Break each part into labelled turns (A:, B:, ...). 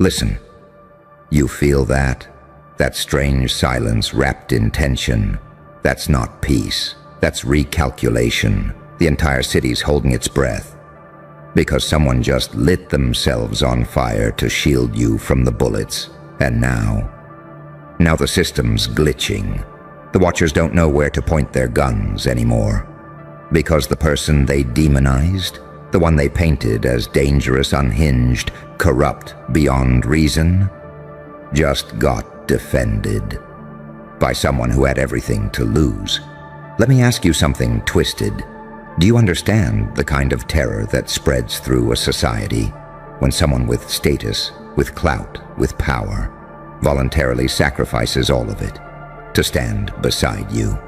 A: Listen. You feel that? That strange silence wrapped in tension. That's not peace. That's recalculation. The entire city's holding its breath. Because someone just lit themselves on fire to shield you from the bullets. And now the system's glitching. The Watchers don't know where to point their guns anymore. Because the person they demonized, the one they painted as dangerous, unhinged, corrupt beyond reason, just got defended by someone who had everything to lose. Let me ask you something twisted. Do you understand the kind of terror that spreads through a society when someone with status, with clout, with power, voluntarily sacrifices all of it to stand beside you?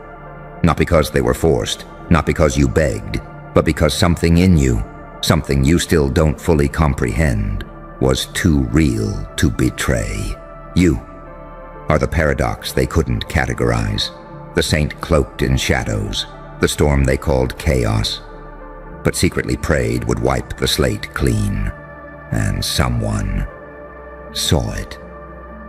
A: Not because they were forced, not because you begged, but because something in you, something you still don't fully comprehend, was too real to betray. You are the paradox they couldn't categorize, the saint cloaked in shadows, the storm they called chaos, but secretly prayed would wipe the slate clean. And someone saw it.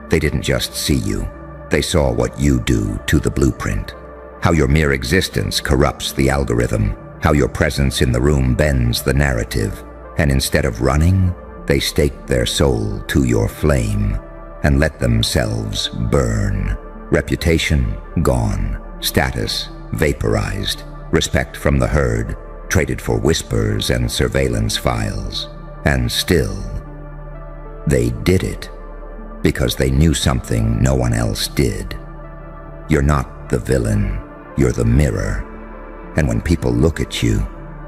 A: They didn't just see you. They saw what you do to the blueprint. How your mere existence corrupts the algorithm. How your presence in the room bends the narrative. And instead of running, they staked their soul to your flame and let themselves burn. Reputation gone. Status vaporized. Respect from the herd traded for whispers and surveillance files. And still, they did it because they knew something no one else did. You're not the villain, you're the mirror. And when people look at you,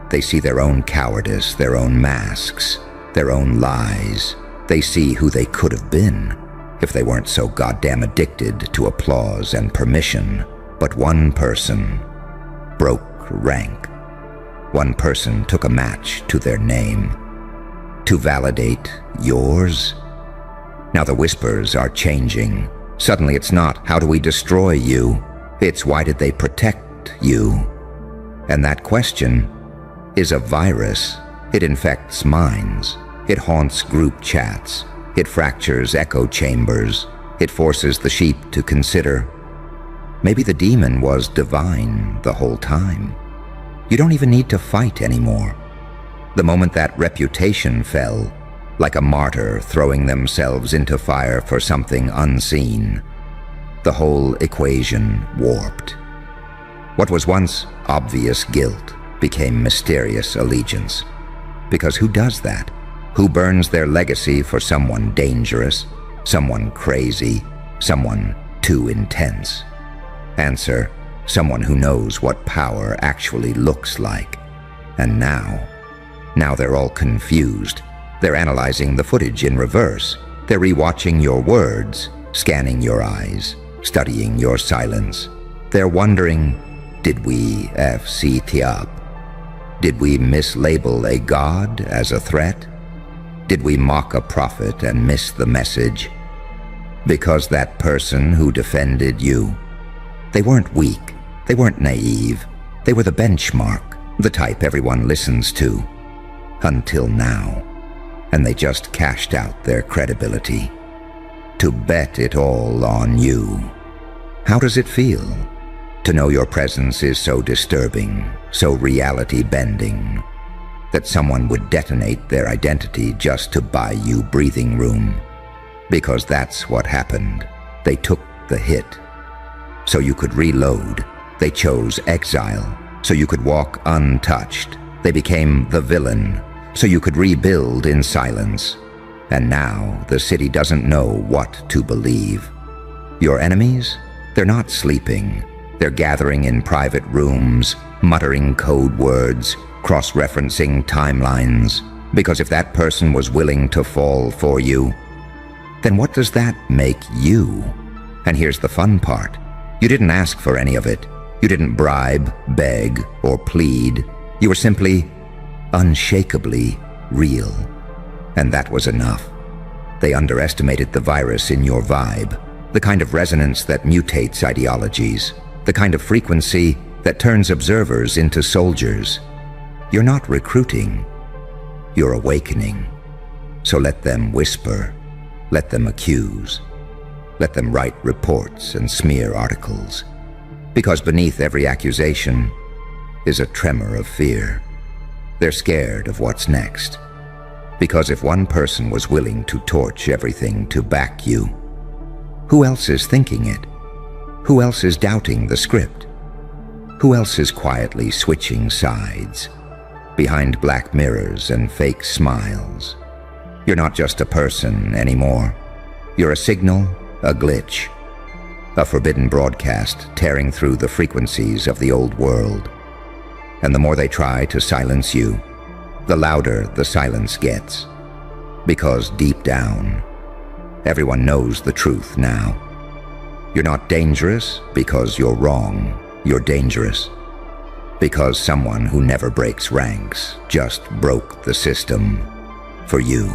A: they see their own cowardice, their own masks, their own lies. They see who they could have been if they weren't so goddamn addicted to applause and permission. But one person broke rank. One person took a match to their name. To validate yours? Now the whispers are changing. Suddenly it's not, how do we destroy you? It's, why did they protect you? And that question is a virus. It infects minds. It haunts group chats. It fractures echo chambers. It forces the sheep to consider, maybe the demon was divine the whole time. You don't even need to fight anymore. The moment that reputation fell, like a martyr throwing themselves into fire for something unseen, the whole equation warped. What was once obvious guilt became mysterious allegiance. Because who does that? Who burns their legacy for someone dangerous, someone crazy, someone too intense? Answer, someone who knows what power actually looks like. And now they're all confused. They're analyzing the footage in reverse. They're rewatching your words, scanning your eyes, studying your silence. They're wondering, did we FCT up? Did we mislabel a god as a threat? Did we mock a prophet and miss the message? Because that person who defended you, they weren't weak, they weren't naive, they were the benchmark, the type everyone listens to. Until now. And they just cashed out their credibility to bet it all on you. How does it feel to know your presence is so disturbing, so reality-bending, that someone would detonate their identity just to buy you breathing room? Because that's what happened. They took the hit so you could reload. They chose exile so you could walk untouched. They became the villain so you could rebuild in silence. And now the city doesn't know what to believe. Your enemies? They're not sleeping. They're gathering in private rooms, muttering code words, cross-referencing timelines. Because if that person was willing to fall for you, then what does that make you? And here's the fun part. You didn't ask for any of it. You didn't bribe, beg, or plead. You were simply unshakably real. And that was enough. They underestimated the virus in your vibe, the kind of resonance that mutates ideologies, the kind of frequency that turns observers into soldiers. You're not recruiting, you're awakening. So let them whisper, Let them accuse. Let them write reports and smear articles. Because beneath every accusation is a tremor of fear. They're scared of what's next. Because if one person was willing to torch everything to back you, who else is thinking it? Who else is doubting the script? Who else is quietly switching sides, behind black mirrors and fake smiles? You're not just a person anymore. You're a signal, a glitch, a forbidden broadcast tearing through the frequencies of the old world. And the more they try to silence you, the louder the silence gets. Because deep down, everyone knows the truth now. You're not dangerous because you're wrong. You're dangerous because someone who never breaks ranks just broke the system for you.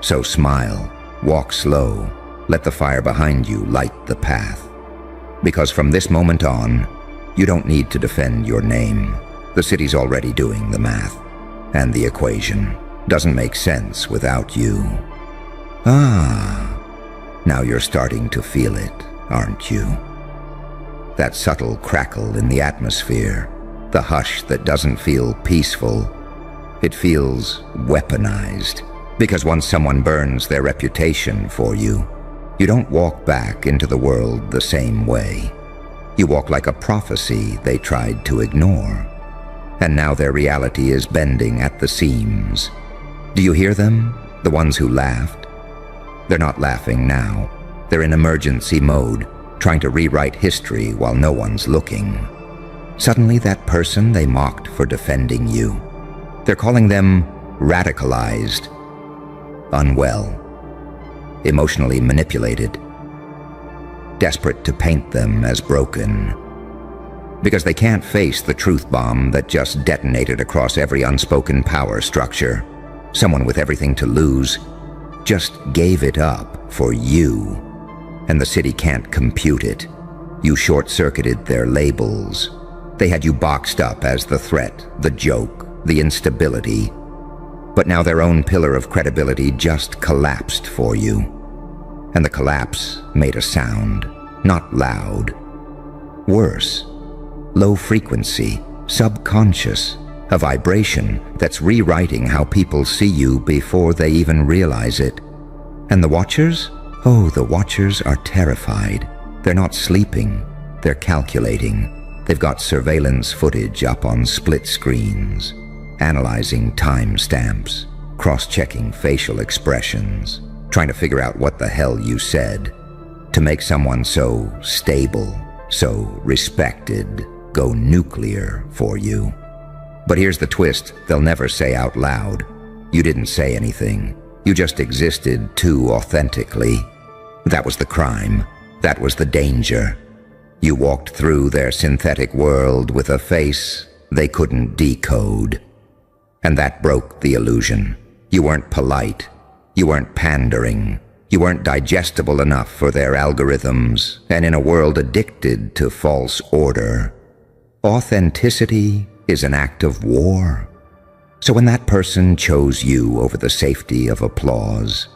A: So smile, walk slow, let the fire behind you light the path. Because from this moment on, you don't need to defend your name. The city's already doing the math, and the equation doesn't make sense without you. Now you're starting to feel it, aren't you? That subtle crackle in the atmosphere, the hush that doesn't feel peaceful, it feels weaponized. Because once someone burns their reputation for you, you don't walk back into the world the same way. You walk like a prophecy they tried to ignore. And now their reality is bending at the seams. Do you hear them? The ones who laughed? They're not laughing now. They're in emergency mode, trying to rewrite history while no one's looking. Suddenly that person they mocked for defending you, they're calling them radicalized, unwell, emotionally manipulated, desperate to paint them as broken. Because they can't face the truth bomb that just detonated across every unspoken power structure. Someone with everything to lose just gave it up for you. And the city can't compute it. You short-circuited their labels. They had you boxed up as the threat, the joke, the instability. But now their own pillar of credibility just collapsed for you. And the collapse made a sound, not loud. Worse. Low frequency, subconscious, a vibration that's rewriting how people see you before they even realize it. And the Watchers? Oh, the Watchers are terrified. They're not sleeping, they're calculating. They've got surveillance footage up on split screens, analyzing timestamps, cross-checking facial expressions, trying to figure out what the hell you said to make someone so stable, so respected, go nuclear for you. But here's the twist they'll never say out loud. You didn't say anything. You just existed too authentically. That was the crime. That was the danger. You walked through their synthetic world with a face they couldn't decode. And that broke the illusion. You weren't polite. You weren't pandering. You weren't digestible enough for their algorithms. And in a world addicted to false order, authenticity is an act of war. So when that person chose you over the safety of applause,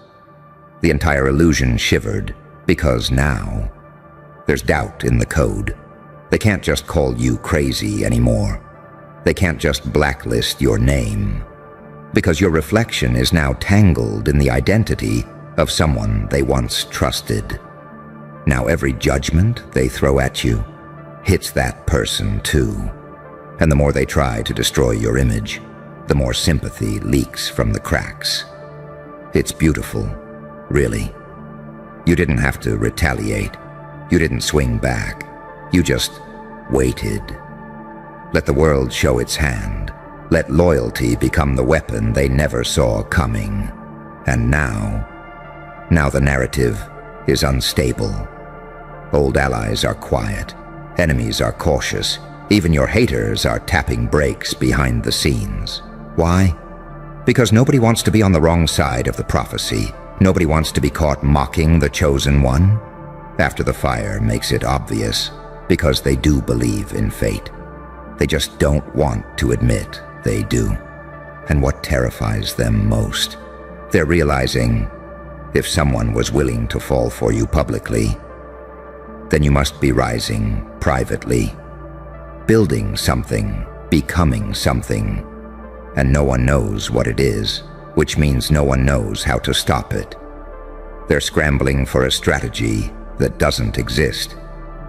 A: the entire illusion shivered, because now there's doubt in the code. They can't just call you crazy anymore. They can't just blacklist your name, because your reflection is now tangled in the identity of someone they once trusted. Now every judgment they throw at you hits that person too. And the more they try to destroy your image, the more sympathy leaks from the cracks. It's beautiful, really. You didn't have to retaliate. You didn't swing back. You just waited. Let the world show its hand. Let loyalty become the weapon they never saw coming. And now the narrative is unstable. Old allies are quiet. Enemies are cautious. Even your haters are tapping brakes behind the scenes. Why? Because nobody wants to be on the wrong side of the prophecy. Nobody wants to be caught mocking the chosen one. After the fire makes it obvious, because they do believe in fate. They just don't want to admit they do. And what terrifies them most? They're realizing if someone was willing to fall for you publicly, then you must be rising privately, building something, becoming something, and no one knows what it is, which means no one knows how to stop it. They're scrambling for a strategy that doesn't exist.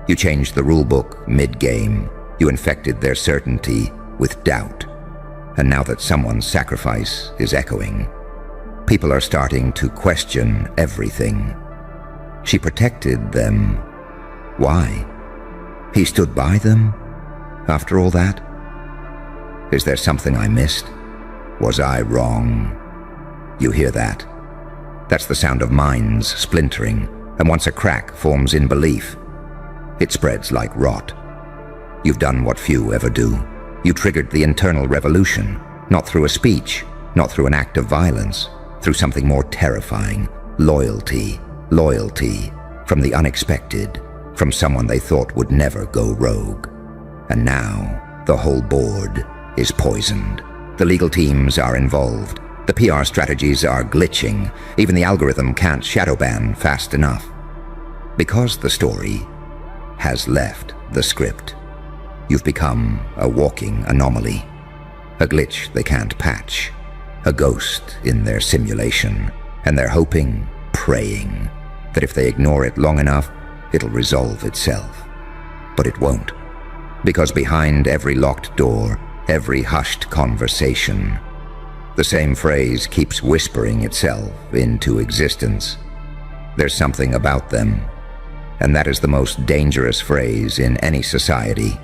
A: You changed the rulebook mid-game. You infected their certainty with doubt. And now that someone's sacrifice is echoing, people are starting to question everything. She protected them. Why? He stood by them? After all that? Is there something I missed? Was I wrong? You hear that? That's the sound of minds splintering, and once a crack forms in belief, it spreads like rot. You've done what few ever do. You triggered the internal revolution, not through a speech, not through an act of violence, through something more terrifying. Loyalty. Loyalty. From the unexpected, from someone they thought would never go rogue. And now, the whole board is poisoned. The legal teams are involved. The PR strategies are glitching. Even the algorithm can't shadow ban fast enough. Because the story has left the script. You've become a walking anomaly. A glitch they can't patch. A ghost in their simulation. And they're hoping, praying, that if they ignore it long enough, it'll resolve itself. But it won't. Because behind every locked door, every hushed conversation, the same phrase keeps whispering itself into existence. There's something about them, and that is the most dangerous phrase in any society.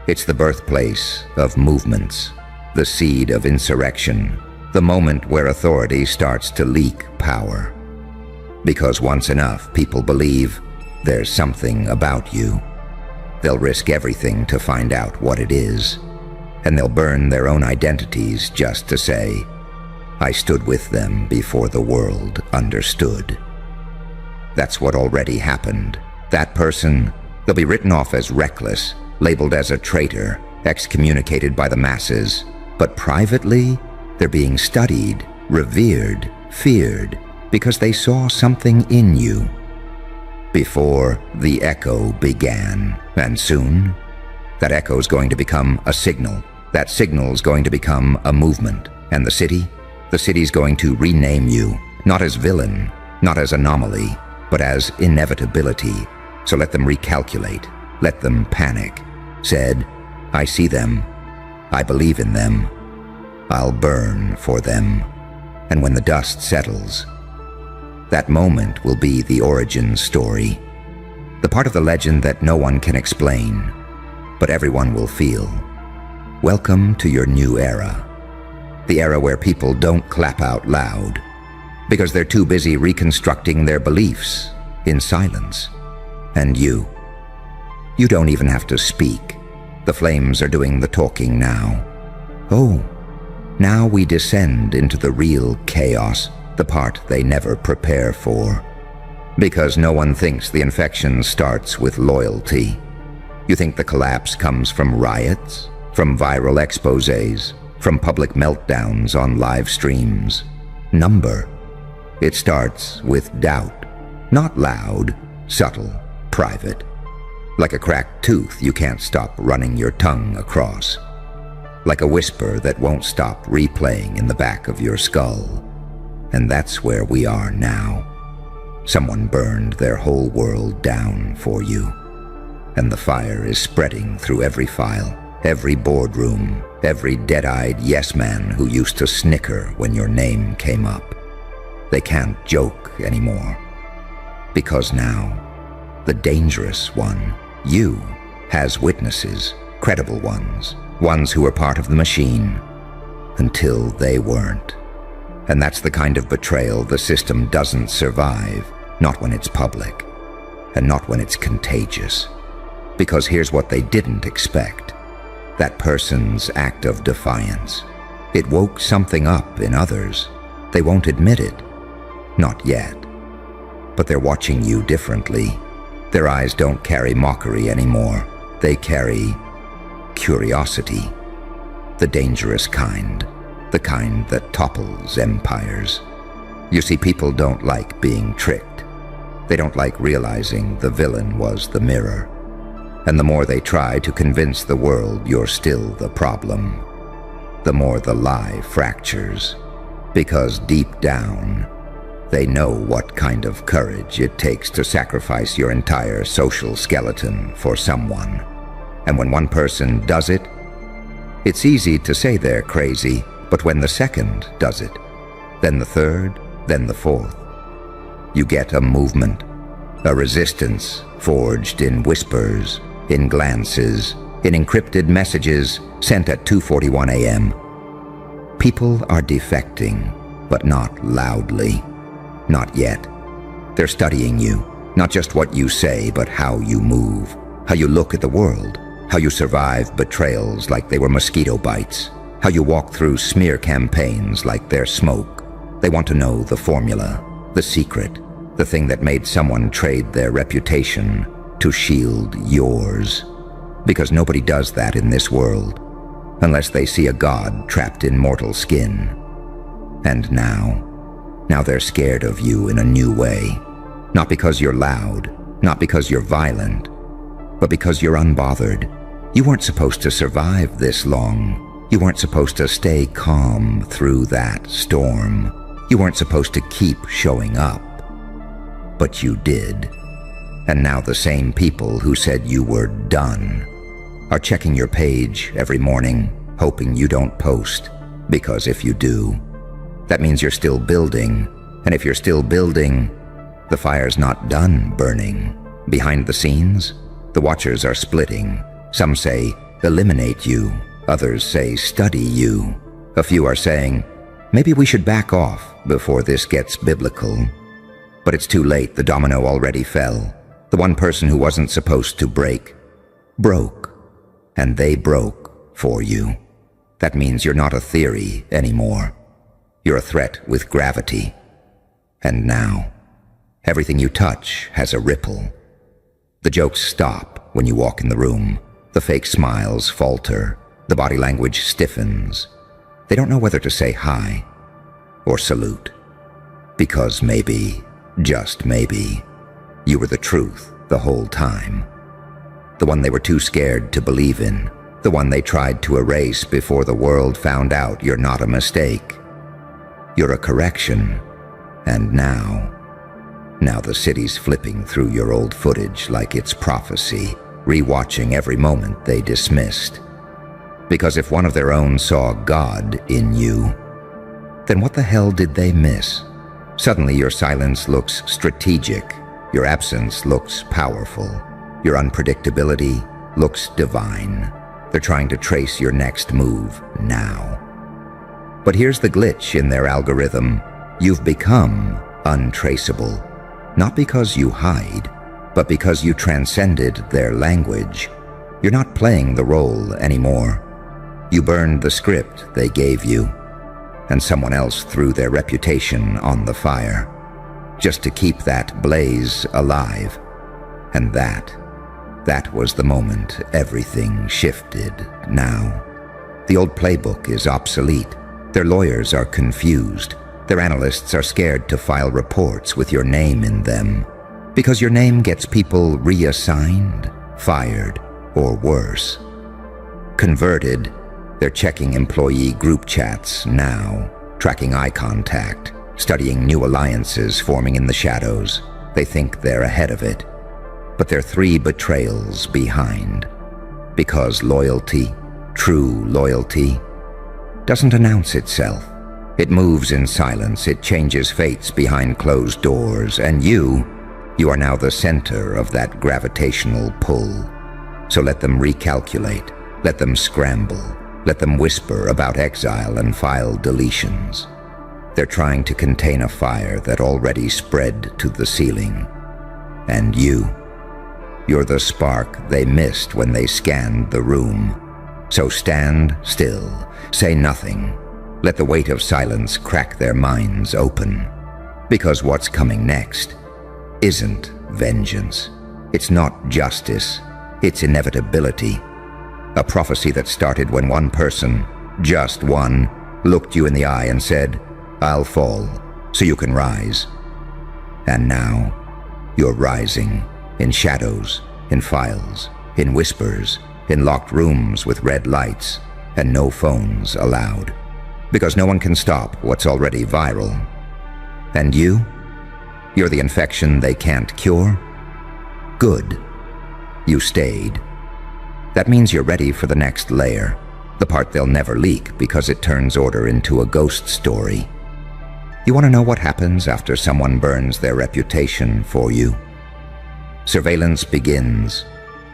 A: It's the birthplace of movements, the seed of insurrection, the moment where authority starts to leak power. Because once enough people believe there's something about you, they'll risk everything to find out what it is. And they'll burn their own identities just to say, I stood with them before the world understood. That's what already happened. That person, they'll be written off as reckless, labeled as a traitor, excommunicated by the masses. But privately, they're being studied, revered, feared, because they saw something in you. Before the echo began, and soon, that echo's going to become a signal. That signal's going to become a movement. And the city's going to rename you, not as villain, not as anomaly, but as inevitability. So let them recalculate, let them panic. Said, I see them, I believe in them, I'll burn for them. And when the dust settles, that moment will be the origin story. The part of the legend that no one can explain, but everyone will feel. Welcome to your new era. The era where people don't clap out loud, because they're too busy reconstructing their beliefs in silence. And you don't even have to speak. The flames are doing the talking now. Oh, now we descend into the real chaos, the part they never prepare for. Because no one thinks the infection starts with loyalty. You think the collapse comes from riots, from viral exposés, from public meltdowns on live streams. Number. It starts with doubt. Not loud, subtle, private. Like a cracked tooth you can't stop running your tongue across. Like a whisper that won't stop replaying in the back of your skull. And that's where we are now. Someone burned their whole world down for you. And the fire is spreading through every file, every boardroom, every dead-eyed yes-man who used to snicker when your name came up. They can't joke anymore. Because now, the dangerous one, you, has witnesses, credible ones, ones who were part of the machine, until they weren't. And that's the kind of betrayal the system doesn't survive, not when it's public, and not when it's contagious. Because here's what they didn't expect. That person's act of defiance. It woke something up in others. They won't admit it. Not yet. But they're watching you differently. Their eyes don't carry mockery anymore. They carry curiosity. The dangerous kind. The kind that topples empires. You see, people don't like being tricked. They don't like realizing the villain was the mirror. And the more they try to convince the world you're still the problem, the more the lie fractures. Because deep down, they know what kind of courage it takes to sacrifice your entire social skeleton for someone. And when one person does it, it's easy to say they're crazy, but when the second does it, then the third, then the fourth, you get a movement, a resistance forged in whispers, in glances, in encrypted messages sent at 2:41 a.m. People are defecting, but not loudly. Not yet. They're studying you, not just what you say, but how you move, how you look at the world, how you survive betrayals like they were mosquito bites, how you walk through smear campaigns like they're smoke. They want to know the formula, the secret, the thing that made someone trade their reputation to shield yours. Because nobody does that in this world, unless they see a god trapped in mortal skin. And now they're scared of you in a new way. Not because you're loud, not because you're violent, but because you're unbothered. You weren't supposed to survive this long. You weren't supposed to stay calm through that storm. You weren't supposed to keep showing up. But you did. And now the same people who said you were done are checking your page every morning, hoping you don't post. Because if you do, that means you're still building. And if you're still building, the fire's not done burning. Behind the scenes, the watchers are splitting. Some say, eliminate you. Others say, study you. A few are saying, maybe we should back off before this gets biblical. But it's too late. The domino already fell. The one person who wasn't supposed to break, broke. And they broke for you. That means you're not a theory anymore. You're a threat with gravity. And now, everything you touch has a ripple. The jokes stop when you walk in the room. The fake smiles falter. The body language stiffens. They don't know whether to say hi or salute. Because maybe, just maybe, you were the truth the whole time. The one they were too scared to believe in. The one they tried to erase before the world found out you're not a mistake. You're a correction. And now the city's flipping through your old footage like it's prophecy, rewatching every moment they dismissed. Because if one of their own saw God in you, then what the hell did they miss? Suddenly your silence looks strategic, your absence looks powerful, your unpredictability looks divine. They're trying to trace your next move now. But here's the glitch in their algorithm. You've become untraceable, not because you hide, but because you transcended their language. You're not playing the role anymore. You burned the script they gave you, and someone else threw their reputation on the fire, just to keep that blaze alive. And that was the moment everything shifted now. The old playbook is obsolete. Their lawyers are confused. Their analysts are scared to file reports with your name in them. Because your name gets people reassigned, fired, or worse. Converted, they're checking employee group chats now, tracking eye contact, studying new alliances forming in the shadows. They think they're ahead of it. But they're 3 betrayals behind. Because loyalty, true loyalty, doesn't announce itself. It moves in silence, it changes fates behind closed doors, and you are now the center of that gravitational pull. So let them recalculate, let them scramble, let them whisper about exile and file deletions. They're trying to contain a fire that already spread to the ceiling. And you're the spark they missed when they scanned the room. So stand still, say nothing. Let the weight of silence crack their minds open. Because what's coming next isn't vengeance. It's not justice. It's inevitability. A prophecy that started when one person, just one, looked you in the eye and said, I'll fall. so you can rise. And now, you're rising in shadows, in files, in whispers, in locked rooms with red lights, and no phones allowed. Because no one can stop what's already viral. And you're the infection they can't cure? Good. You stayed. That means you're ready for the next layer, the part they'll never leak because it turns order into a ghost story. You want to know what happens after someone burns their reputation for you? Surveillance begins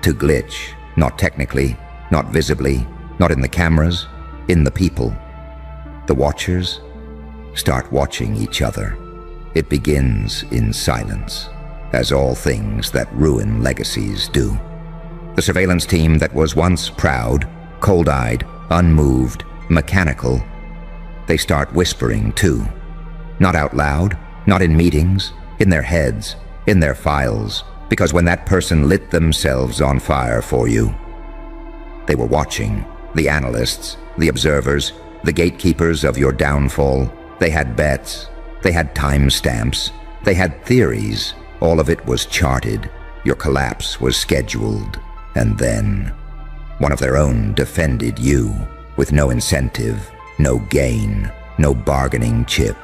A: to glitch, not technically, not visibly, not in the cameras, in the people. The watchers start watching each other. It begins in silence, as all things that ruin legacies do. The surveillance team that was once proud, cold-eyed, unmoved, mechanical, they start whispering too. Not out loud, not in meetings, in their heads, in their files, because when that person lit themselves on fire for you, they were watching, the analysts, the observers, the gatekeepers of your downfall. They had bets, they had timestamps, they had theories. All of it was charted. Your collapse was scheduled. And then, one of their own defended you with no incentive, no gain, no bargaining chip.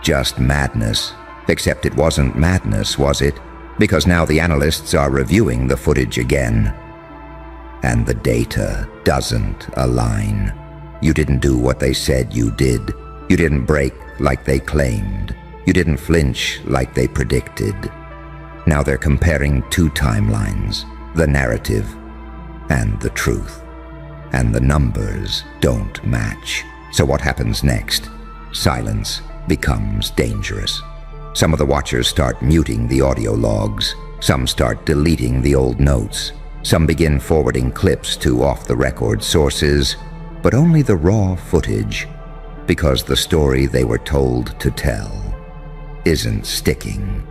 A: Just madness, except it wasn't madness, was it? Because now the analysts are reviewing the footage again. And the data doesn't align. You didn't do what they said you did. You didn't break like they claimed. You didn't flinch like they predicted. Now they're comparing two timelines, the narrative and the truth. And the numbers don't match. So what happens next? Silence becomes dangerous. Some of the watchers start muting the audio logs. Some start deleting the old notes. Some begin forwarding clips to off-the-record sources, but only the raw footage, because the story they were told to tell isn't sticking.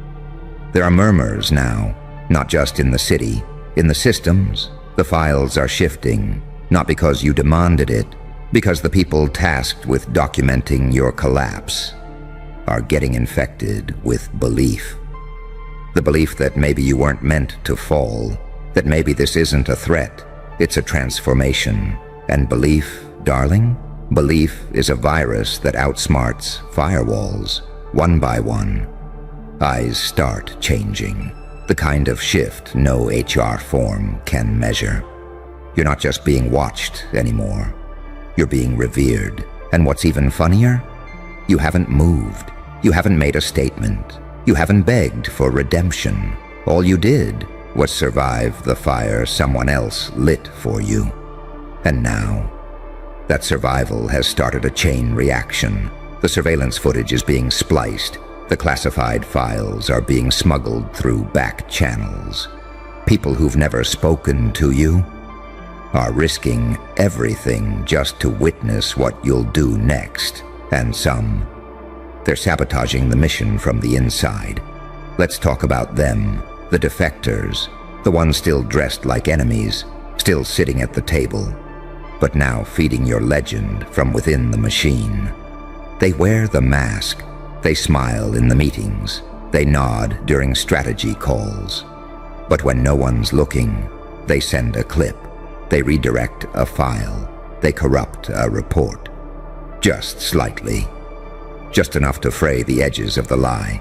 A: There are murmurs now, not just in the city, in the systems. The files are shifting, not because you demanded it, because the people tasked with documenting your collapse are getting infected with belief. The belief that maybe you weren't meant to fall, that maybe this isn't a threat, it's a transformation. And belief, darling, belief is a virus that outsmarts firewalls, one by one. Eyes start changing, the kind of shift no HR form can measure. You're not just being watched anymore. You're being revered. And what's even funnier? You haven't moved. You haven't made a statement. You haven't begged for redemption. All you did was survive the fire someone else lit for you. And now, that survival has started a chain reaction. The surveillance footage is being spliced. The classified files are being smuggled through back channels. People who've never spoken to you are risking everything just to witness what you'll do next. And some, they're sabotaging the mission from the inside. Let's talk about them, the defectors, the ones still dressed like enemies, still sitting at the table, but now feeding your legend from within the machine. They wear the mask. They smile in the meetings. They nod during strategy calls. But when no one's looking, they send a clip. They redirect a file. They corrupt a report. Just slightly. Just enough to fray the edges of the lie.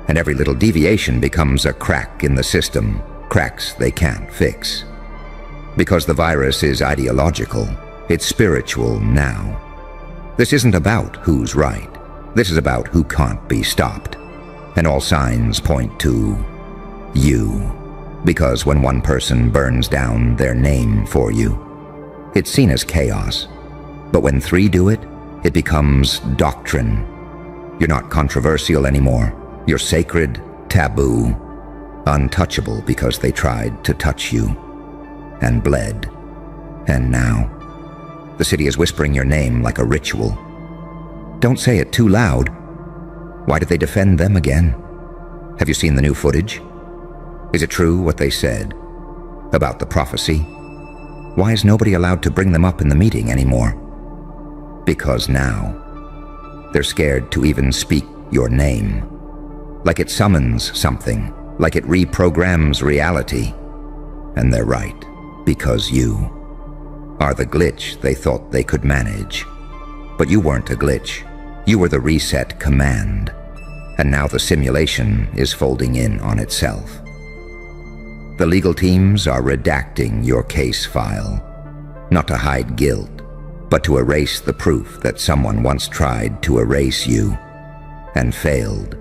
A: And every little deviation becomes a crack in the system, cracks they can't fix. Because the virus is ideological, it's spiritual now. This isn't about who's right. This is about who can't be stopped. And all signs point to you. Because when one person burns down their name for you, it's seen as chaos. But when three do it, it becomes doctrine. You're not controversial anymore. You're sacred, taboo, untouchable because they tried to touch you and bled. And now, the city is whispering your name like a ritual. Don't say it too loud. Why did they defend them again? Have you seen the new footage? Is it true what they said about the prophecy? Why is nobody allowed to bring them up in the meeting anymore? Because now, they're scared to even speak your name. Like it summons something, like it reprograms reality. And they're right, because you are the glitch they thought they could manage. But you weren't a glitch. You were the reset command. And now the simulation is folding in on itself. The legal teams are redacting your case file, not to hide guilt, but to erase the proof that someone once tried to erase you and failed.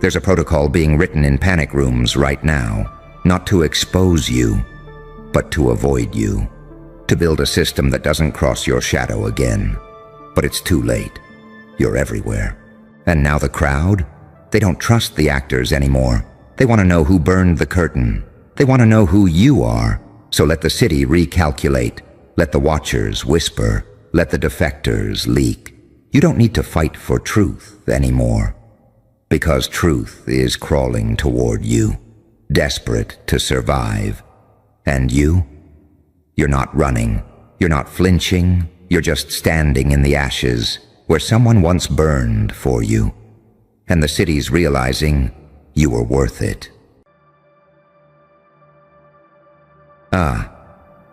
A: There's a protocol being written in panic rooms right now, not to expose you, but to avoid you, to build a system that doesn't cross your shadow again. But it's too late. You're everywhere. And now the crowd? They don't trust the actors anymore. They want to know who burned the curtain. They want to know who you are. So let the city recalculate. Let the watchers whisper. Let the defectors leak. You don't need to fight for truth anymore. Because truth is crawling toward you, desperate to survive. And you? You're not running. You're not flinching. You're just standing in the ashes where someone once burned for you. And the city's realizing you were worth it.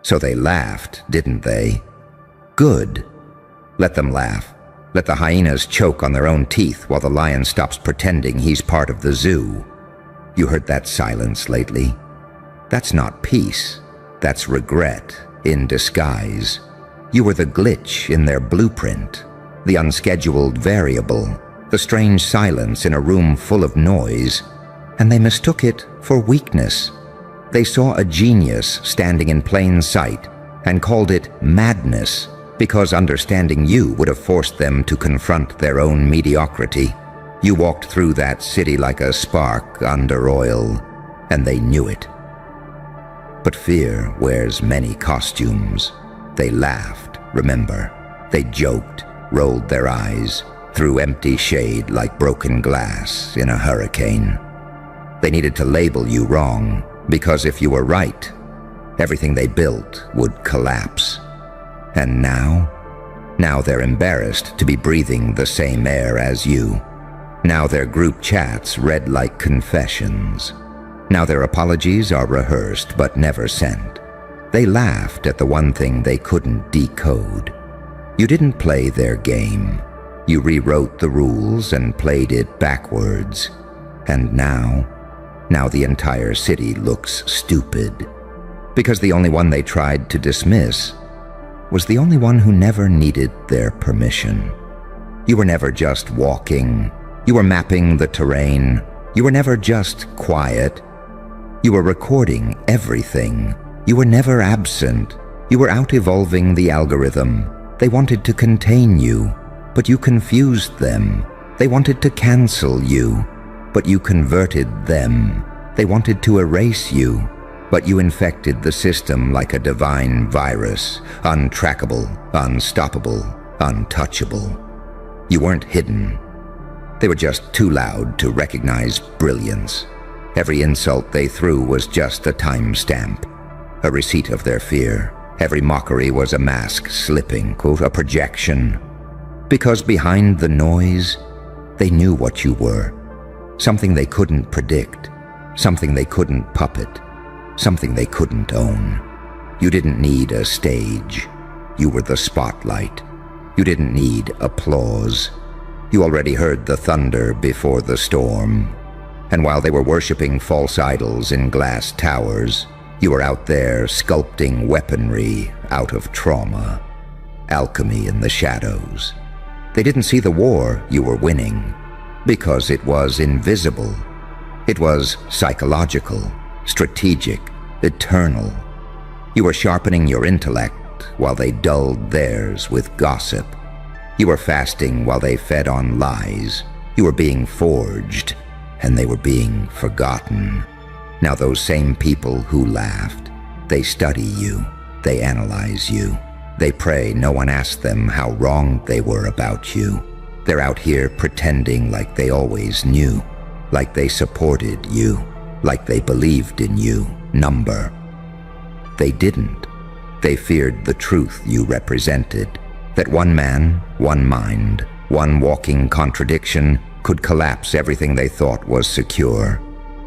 A: So they laughed, didn't they? Good. Let them laugh. Let the hyenas choke on their own teeth while the lion stops pretending he's part of the zoo. You heard that silence lately? That's not peace. That's regret in disguise. You were the glitch in their blueprint, the unscheduled variable, the strange silence in a room full of noise, and they mistook it for weakness. They saw a genius standing in plain sight and called it madness because understanding you would have forced them to confront their own mediocrity. You walked through that city like a spark under oil, and they knew it. But fear wears many costumes. They laughed, remember. They joked, rolled their eyes, threw empty shade like broken glass in a hurricane. They needed to label you wrong, because if you were right, everything they built would collapse. And now they're embarrassed to be breathing the same air as you. Now their group chats read like confessions. Now their apologies are rehearsed but never sent. They laughed at the one thing they couldn't decode. You didn't play their game. You rewrote the rules and played it backwards. And now the entire city looks stupid. Because the only one they tried to dismiss was the only one who never needed their permission. You were never just walking. You were mapping the terrain. You were never just quiet. You were recording everything. You were never absent. You were out evolving the algorithm. They wanted to contain you, but you confused them. They wanted to cancel you, but you converted them. They wanted to erase you, but you infected the system like a divine virus, untrackable, unstoppable, untouchable. You weren't hidden. They were just too loud to recognize brilliance. Every insult they threw was just a timestamp, a receipt of their fear. Every mockery was a mask slipping, quote, a projection. Because behind the noise, they knew what you were. Something they couldn't predict, something they couldn't puppet, something they couldn't own. You didn't need a stage. You were the spotlight. You didn't need applause. You already heard the thunder before the storm. And while they were worshiping false idols in glass towers, you were out there sculpting weaponry out of trauma, alchemy in the shadows. They didn't see the war you were winning because it was invisible. It was psychological, strategic, eternal. You were sharpening your intellect while they dulled theirs with gossip. You were fasting while they fed on lies. You were being forged, and they were being forgotten. Now those same people who laughed, they study you, they analyze you. They pray no one asked them how wrong they were about you. They're out here pretending like they always knew, like they supported you, like they believed in you. Number. They didn't. They feared the truth you represented, that one man, one mind, one walking contradiction could collapse everything they thought was secure.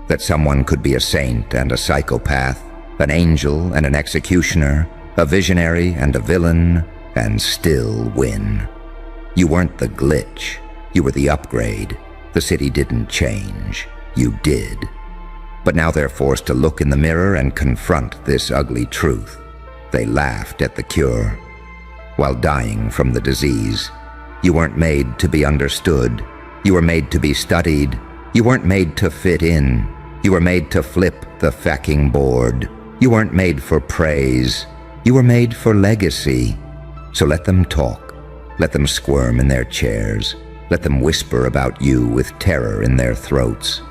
A: That someone could be a saint and a psychopath, an angel and an executioner, a visionary and a villain, and still win. You weren't the glitch. You were the upgrade. The city didn't change. You did. But now they're forced to look in the mirror and confront this ugly truth. They laughed at the cure. While dying from the disease, you weren't made to be understood. You were made to be studied. You weren't made to fit in. You were made to flip the fucking board. You weren't made for praise. You were made for legacy. So let them talk. Let them squirm in their chairs. Let them whisper about you with terror in their throats.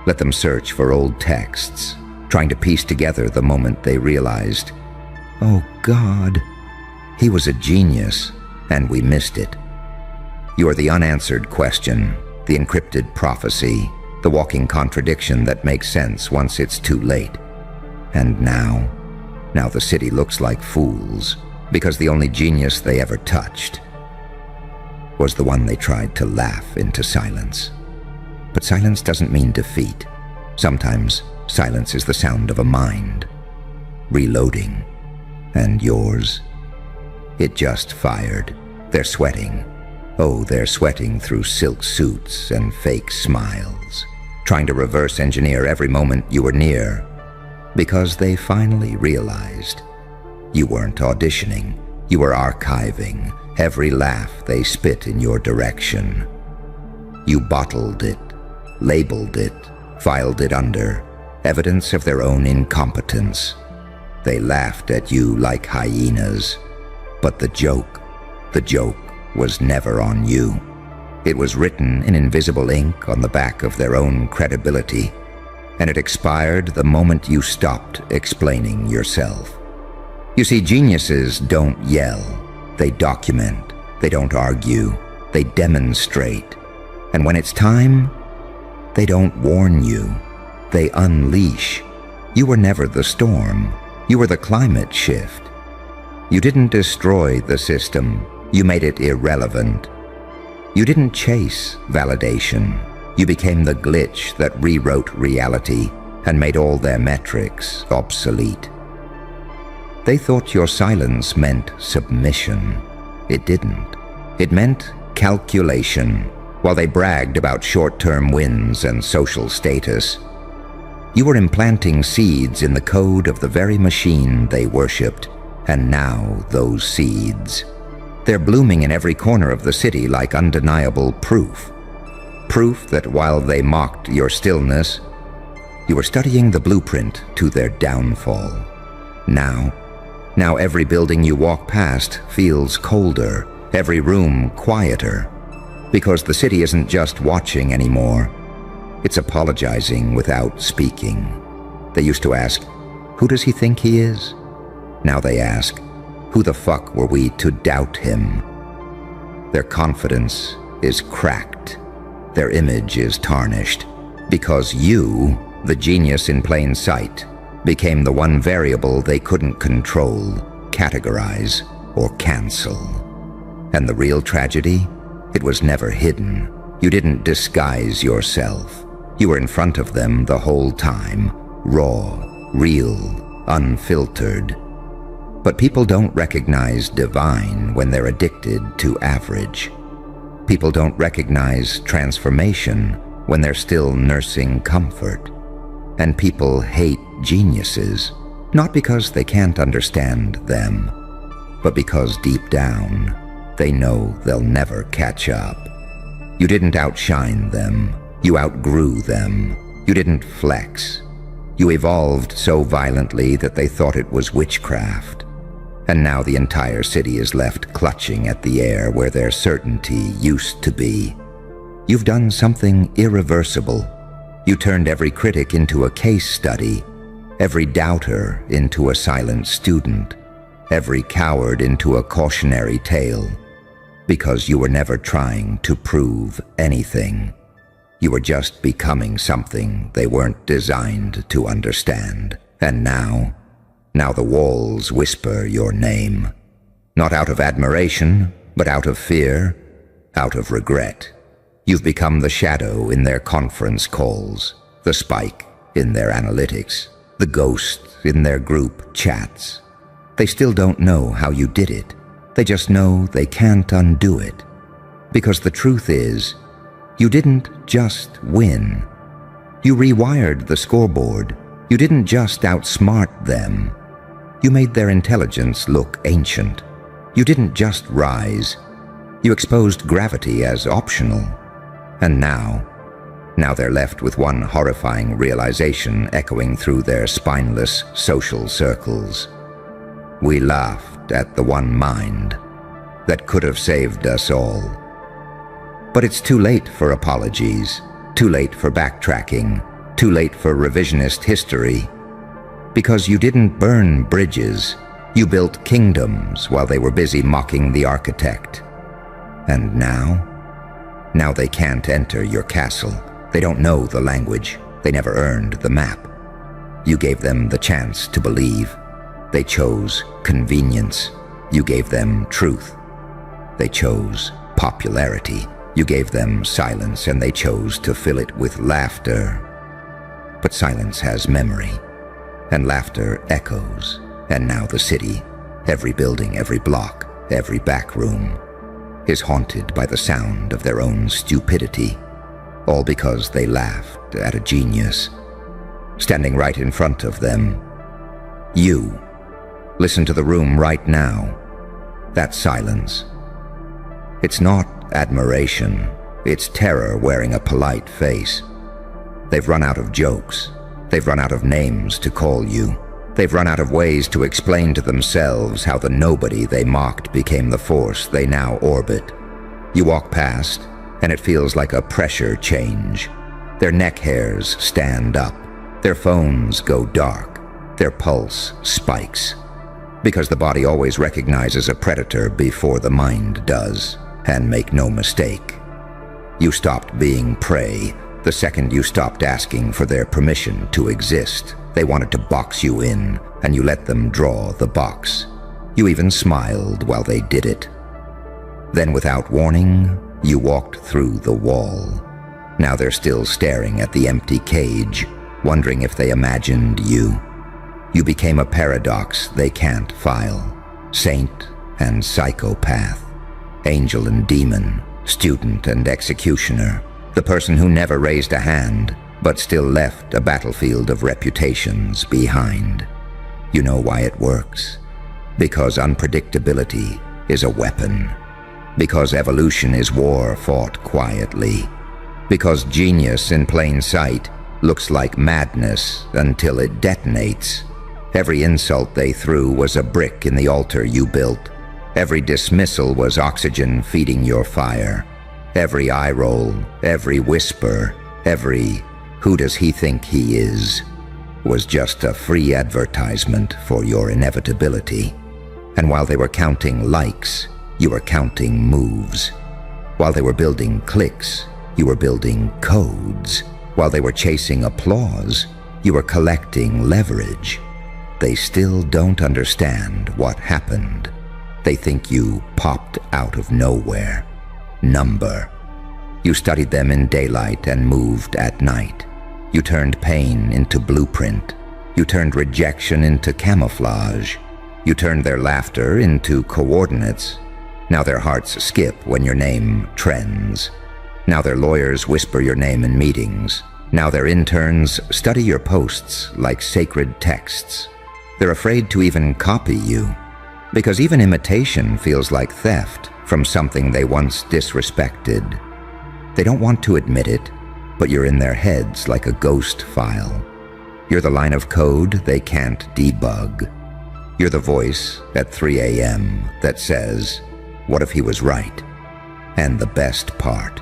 A: Let them search for old texts, trying to piece together the moment they realized, oh God, he was a genius, and we missed it. You are the unanswered question, the encrypted prophecy, the walking contradiction that makes sense once it's too late. And now the city looks like fools, because the only genius they ever touched was the one they tried to laugh into silence. But silence doesn't mean defeat. Sometimes silence is the sound of a mind reloading. And yours? It just fired. They're sweating. Oh, they're sweating through silk suits and fake smiles, trying to reverse engineer every moment you were near, because they finally realized you weren't auditioning. You were archiving every laugh they spit in your direction. You bottled it, labeled it, filed it under, evidence of their own incompetence. They laughed at you like hyenas. But the joke was never on you. It was written in invisible ink on the back of their own credibility, and it expired the moment you stopped explaining yourself. You see, geniuses don't yell. They document. They don't argue. They demonstrate. And when it's time, they don't warn you. They unleash. You were never the storm. You were the climate shift. You didn't destroy the system. You made it irrelevant. You didn't chase validation. You became the glitch that rewrote reality and made all their metrics obsolete. They thought your silence meant submission. It didn't. It meant calculation. While they bragged about short-term wins and social status, you were implanting seeds in the code of the very machine they worshipped, and now those seeds, they're blooming in every corner of the city like undeniable proof. Proof that while they mocked your stillness, you were studying the blueprint to their downfall. Now every building you walk past feels colder, every room quieter, because the city isn't just watching anymore. It's apologizing without speaking. They used to ask, who does he think he is? Now they ask, who the fuck were we to doubt him? Their confidence is cracked. Their image is tarnished, because you, the genius in plain sight, became the one variable they couldn't control, categorize, or cancel. And the real tragedy? It was never hidden. You didn't disguise yourself. You were in front of them the whole time, raw, real, unfiltered. But people don't recognize divine when they're addicted to average. People don't recognize transformation when they're still nursing comfort. And people hate geniuses, not because they can't understand them, but because deep down, they know they'll never catch up. You didn't outshine them. You outgrew them. You didn't flex. You evolved so violently that they thought it was witchcraft. And now the entire city is left clutching at the air where their certainty used to be. You've done something irreversible. You turned every critic into a case study, every doubter into a silent student, every coward into a cautionary tale, because you were never trying to prove anything. You were just becoming something they weren't designed to understand. And now the walls whisper your name, not out of admiration, but out of fear, out of regret. You've become the shadow in their conference calls, the spike in their analytics, the ghost in their group chats. They still don't know how you did it. They just know they can't undo it. Because the truth is, you didn't just win. You rewired the scoreboard. You didn't just outsmart them. You made their intelligence look ancient. You didn't just rise. You exposed gravity as optional. And now they're left with one horrifying realization echoing through their spineless social circles. We laughed at the one mind that could have saved us all. But it's too late for apologies, too late for backtracking, too late for revisionist history. Because you didn't burn bridges, you built kingdoms while they were busy mocking the architect. And now they can't enter your castle. They don't know the language. They never earned the map. You gave them the chance to believe. They chose convenience. You gave them truth. They chose popularity. You gave them silence, and they chose to fill it with laughter. But silence has memory, and laughter echoes. And now the city, every building, every block, every back room, is haunted by the sound of their own stupidity, all because they laughed at a genius standing right in front of them. You. Listen to the room right now. That silence. It's not admiration. It's terror wearing a polite face. They've run out of jokes. They've run out of names to call you. They've run out of ways to explain to themselves how the nobody they mocked became the force they now orbit. You walk past, and it feels like a pressure change. Their neck hairs stand up. Their phones go dark. Their pulse spikes. Because the body always recognizes a predator before the mind does. And make no mistake, you stopped being prey the second you stopped asking for their permission to exist. They wanted to box you in, and you let them draw the box. You even smiled while they did it. Then, without warning, you walked through the wall. Now they're still staring at the empty cage, wondering if they imagined you. You became a paradox they can't file. Saint and psychopath. Angel and demon. Student and executioner. The person who never raised a hand, but still left a battlefield of reputations behind. You know why it works? Because unpredictability is a weapon. Because evolution is war fought quietly. Because genius in plain sight looks like madness until it detonates. Every insult they threw was a brick in the altar you built. Every dismissal was oxygen feeding your fire. Every eye roll, every whisper, every "who does he think he is?" was just a free advertisement for your inevitability. And while they were counting likes, you were counting moves. While they were building clicks, you were building codes. While they were chasing applause, you were collecting leverage. They still don't understand what happened. They think you popped out of nowhere. Number. You studied them in daylight and moved at night. You turned pain into blueprint. You turned rejection into camouflage. You turned their laughter into coordinates. Now their hearts skip when your name trends. Now their lawyers whisper your name in meetings. Now their interns study your posts like sacred texts. They're afraid to even copy you, because even imitation feels like theft from something they once disrespected. They don't want to admit it, but you're in their heads like a ghost file. You're the line of code they can't debug. You're the voice at 3 a.m. that says, "What if he was right?" And the best part,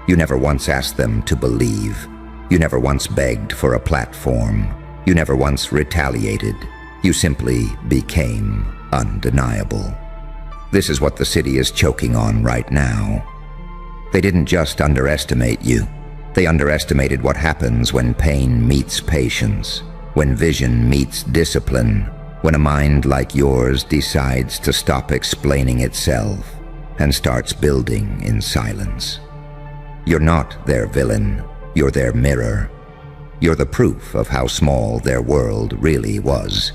A: you never once asked them to believe. You never once begged for a platform. You never once retaliated. You simply became undeniable. This is what the city is choking on right now. They didn't just underestimate you. They underestimated what happens when pain meets patience, when vision meets discipline, when a mind like yours decides to stop explaining itself and starts building in silence. You're not their villain, you're their mirror. You're the proof of how small their world really was.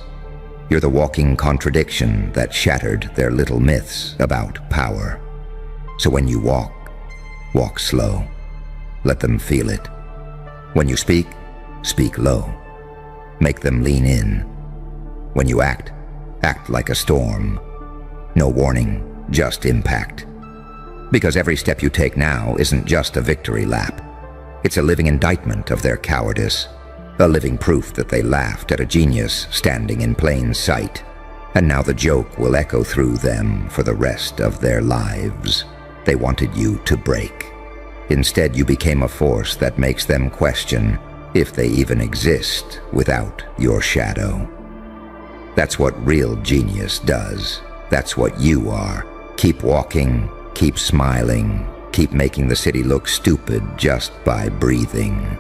A: You're the walking contradiction that shattered their little myths about power. So when you walk, walk slow. Let them feel it. When you speak, speak low. Make them lean in. When you act, act like a storm. No warning, just impact. Because every step you take now isn't just a victory lap. It's a living indictment of their cowardice, a living proof that they laughed at a genius standing in plain sight, and now the joke will echo through them for the rest of their lives. They wanted you to break. Instead, you became a force that makes them question if they even exist without your shadow. That's what real genius does. That's what you are. Keep walking, keep smiling, keep making the city look stupid just by breathing.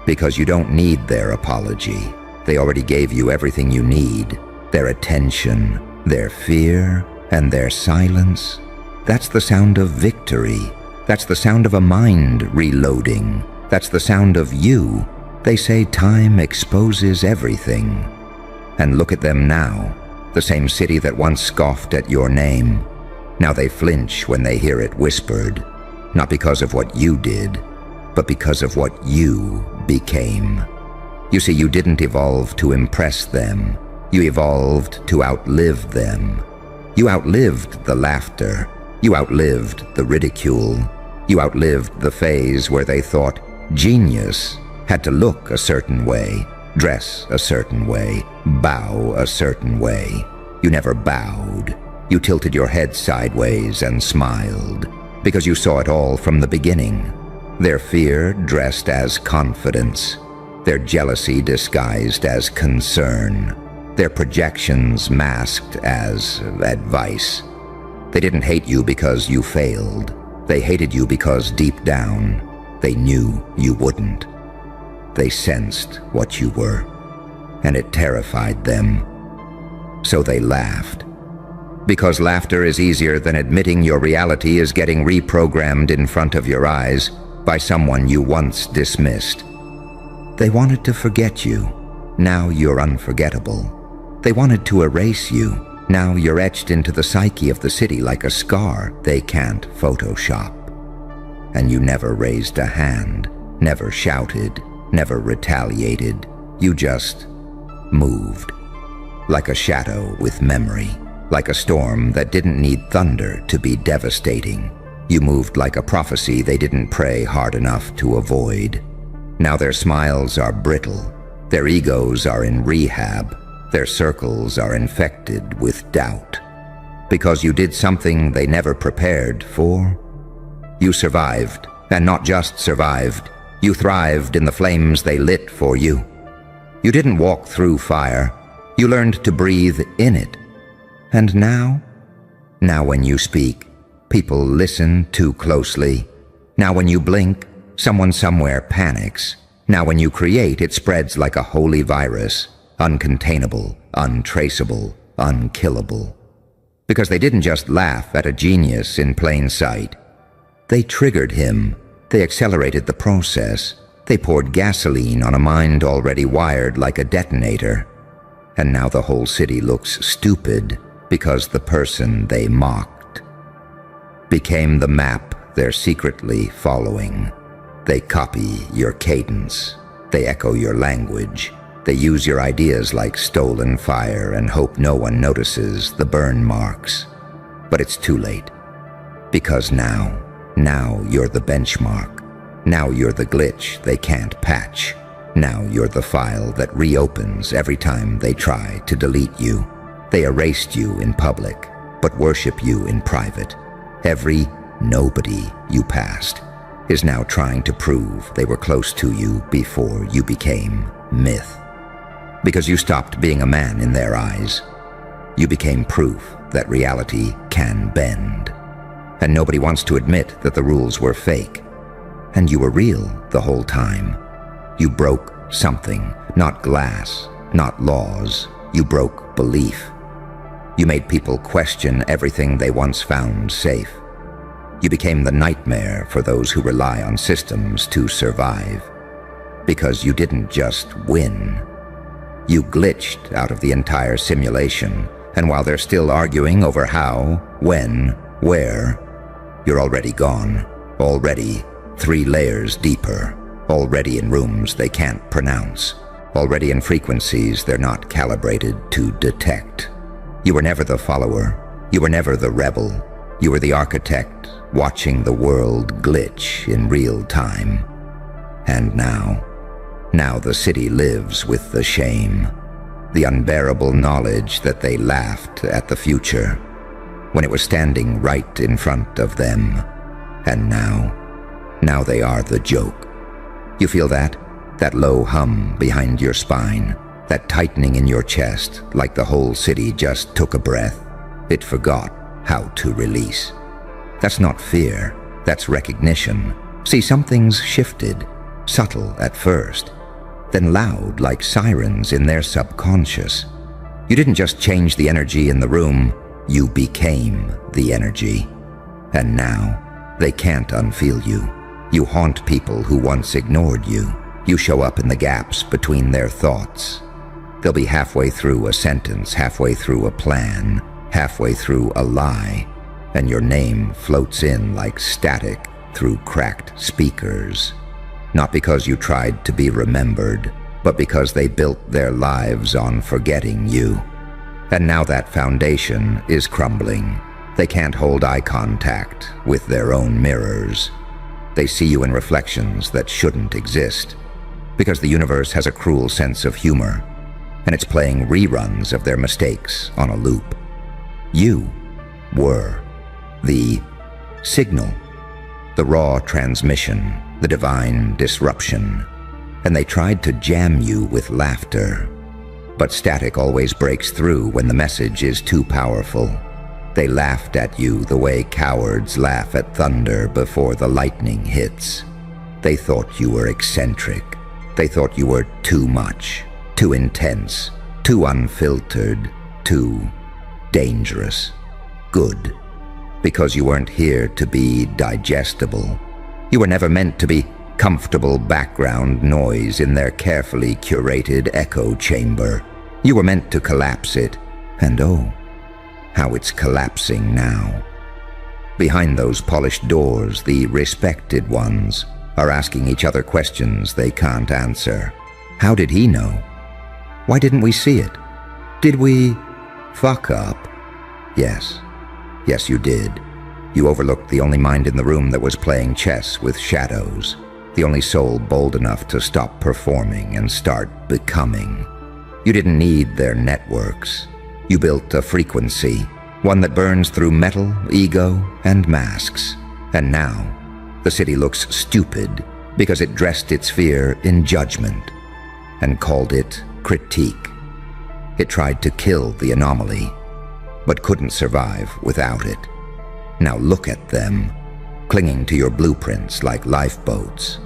A: Because you don't need their apology. They already gave you everything you need. Their attention, their fear, and their silence. That's the sound of victory. That's the sound of a mind reloading. That's the sound of you. They say time exposes everything. And look at them now. The same city that once scoffed at your name. Now they flinch when they hear it whispered. Not because of what you did, but because of what you became. You see, you didn't evolve to impress them. You evolved to outlive them. You outlived the laughter. You outlived the ridicule. You outlived the phase where they thought genius had to look a certain way, dress a certain way, bow a certain way. You never bowed. You tilted your head sideways and smiled, because you saw it all from the beginning. Their fear dressed as confidence, their jealousy disguised as concern, their projections masked as advice. They didn't hate you because you failed. They hated you because deep down, they knew you wouldn't. They sensed what you were, and it terrified them. So they laughed. Because laughter is easier than admitting your reality is getting reprogrammed in front of your eyes by someone you once dismissed. They wanted to forget you. Now you're unforgettable. They wanted to erase you. Now you're etched into the psyche of the city like a scar they can't Photoshop. And you never raised a hand, never shouted, never retaliated. You just moved. Like a shadow with memory. Like a storm that didn't need thunder to be devastating. You moved like a prophecy they didn't pray hard enough to avoid. Now their smiles are brittle. Their egos are in rehab. Their circles are infected with doubt. Because you did something they never prepared for. You survived, and not just survived. You thrived in the flames they lit for you. You didn't walk through fire. You learned to breathe in it. And now when you speak, people listen too closely. Now when you blink, someone somewhere panics. Now when you create, it spreads like a holy virus, uncontainable, untraceable, unkillable. Because they didn't just laugh at a genius in plain sight. They triggered him. They accelerated the process. They poured gasoline on a mind already wired like a detonator. And now the whole city looks stupid because the person they mocked became the map they're secretly following. They copy your cadence. They echo your language. They use your ideas like stolen fire and hope no one notices the burn marks. But it's too late. Because now you're the benchmark. Now you're the glitch they can't patch. Now you're the file that reopens every time they try to delete you. They erased you in public, but worship you in private. Every nobody you passed is now trying to prove they were close to you before you became myth. Because you stopped being a man in their eyes. You became proof that reality can bend. And nobody wants to admit that the rules were fake. And you were real the whole time. You broke something, not glass, not laws. You broke belief. You made people question everything they once found safe. You became the nightmare for those who rely on systems to survive. Because you didn't just win. You glitched out of the entire simulation, and while they're still arguing over how, when, where, you're already gone, already 3 layers deeper, already in rooms they can't pronounce, already in frequencies they're not calibrated to detect. You were never the follower, you were never the rebel, you were the architect watching the world glitch in real time. And now the city lives with the shame, the unbearable knowledge that they laughed at the future when it was standing right in front of them. And now they are the joke. You feel that low hum behind your spine, that tightening in your chest, like the whole city just took a breath. It forgot how to release. That's not fear, that's recognition. See, something's shifted, subtle at first, then loud like sirens in their subconscious. You didn't just change the energy in the room, you became the energy. And now, they can't unfeel you. You haunt people who once ignored you. You show up in the gaps between their thoughts. They'll be halfway through a sentence, halfway through a plan, halfway through a lie, and your name floats in like static through cracked speakers. Not because you tried to be remembered, but because they built their lives on forgetting you. And now that foundation is crumbling. They can't hold eye contact with their own mirrors. They see you in reflections that shouldn't exist, because the universe has a cruel sense of humor, and it's playing reruns of their mistakes on a loop. You were the signal, the raw transmission, the divine disruption, and they tried to jam you with laughter. But static always breaks through when the message is too powerful. They laughed at you the way cowards laugh at thunder before the lightning hits. They thought you were eccentric. They thought you were too much, too intense, too unfiltered, too dangerous. Good. Because you weren't here to be digestible. You were never meant to be comfortable background noise in their carefully curated echo chamber. You were meant to collapse it, and oh, how it's collapsing now. Behind those polished doors, the respected ones are asking each other questions they can't answer. How did he know? Why didn't we see it? Did we fuck up? Yes, you did. You overlooked the only mind in the room that was playing chess with shadows, the only soul bold enough to stop performing and start becoming. You didn't need their networks. You built a frequency, one that burns through metal, ego, and masks. And now, the city looks stupid because it dressed its fear in judgment and called it critique. It tried to kill the anomaly, but couldn't survive without it. Now look at them, clinging to your blueprints like lifeboats,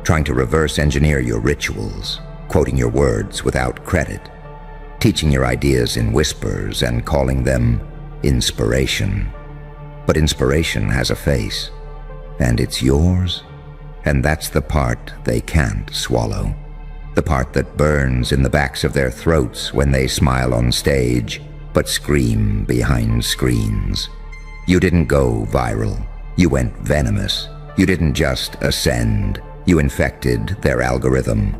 A: trying to reverse engineer your rituals, quoting your words without credit, teaching your ideas in whispers and calling them inspiration. But inspiration has a face, and it's yours, and that's the part they can't swallow. The part that burns in the backs of their throats when they smile on stage, but scream behind screens. You didn't go viral. You went venomous. You didn't just ascend. You infected their algorithm.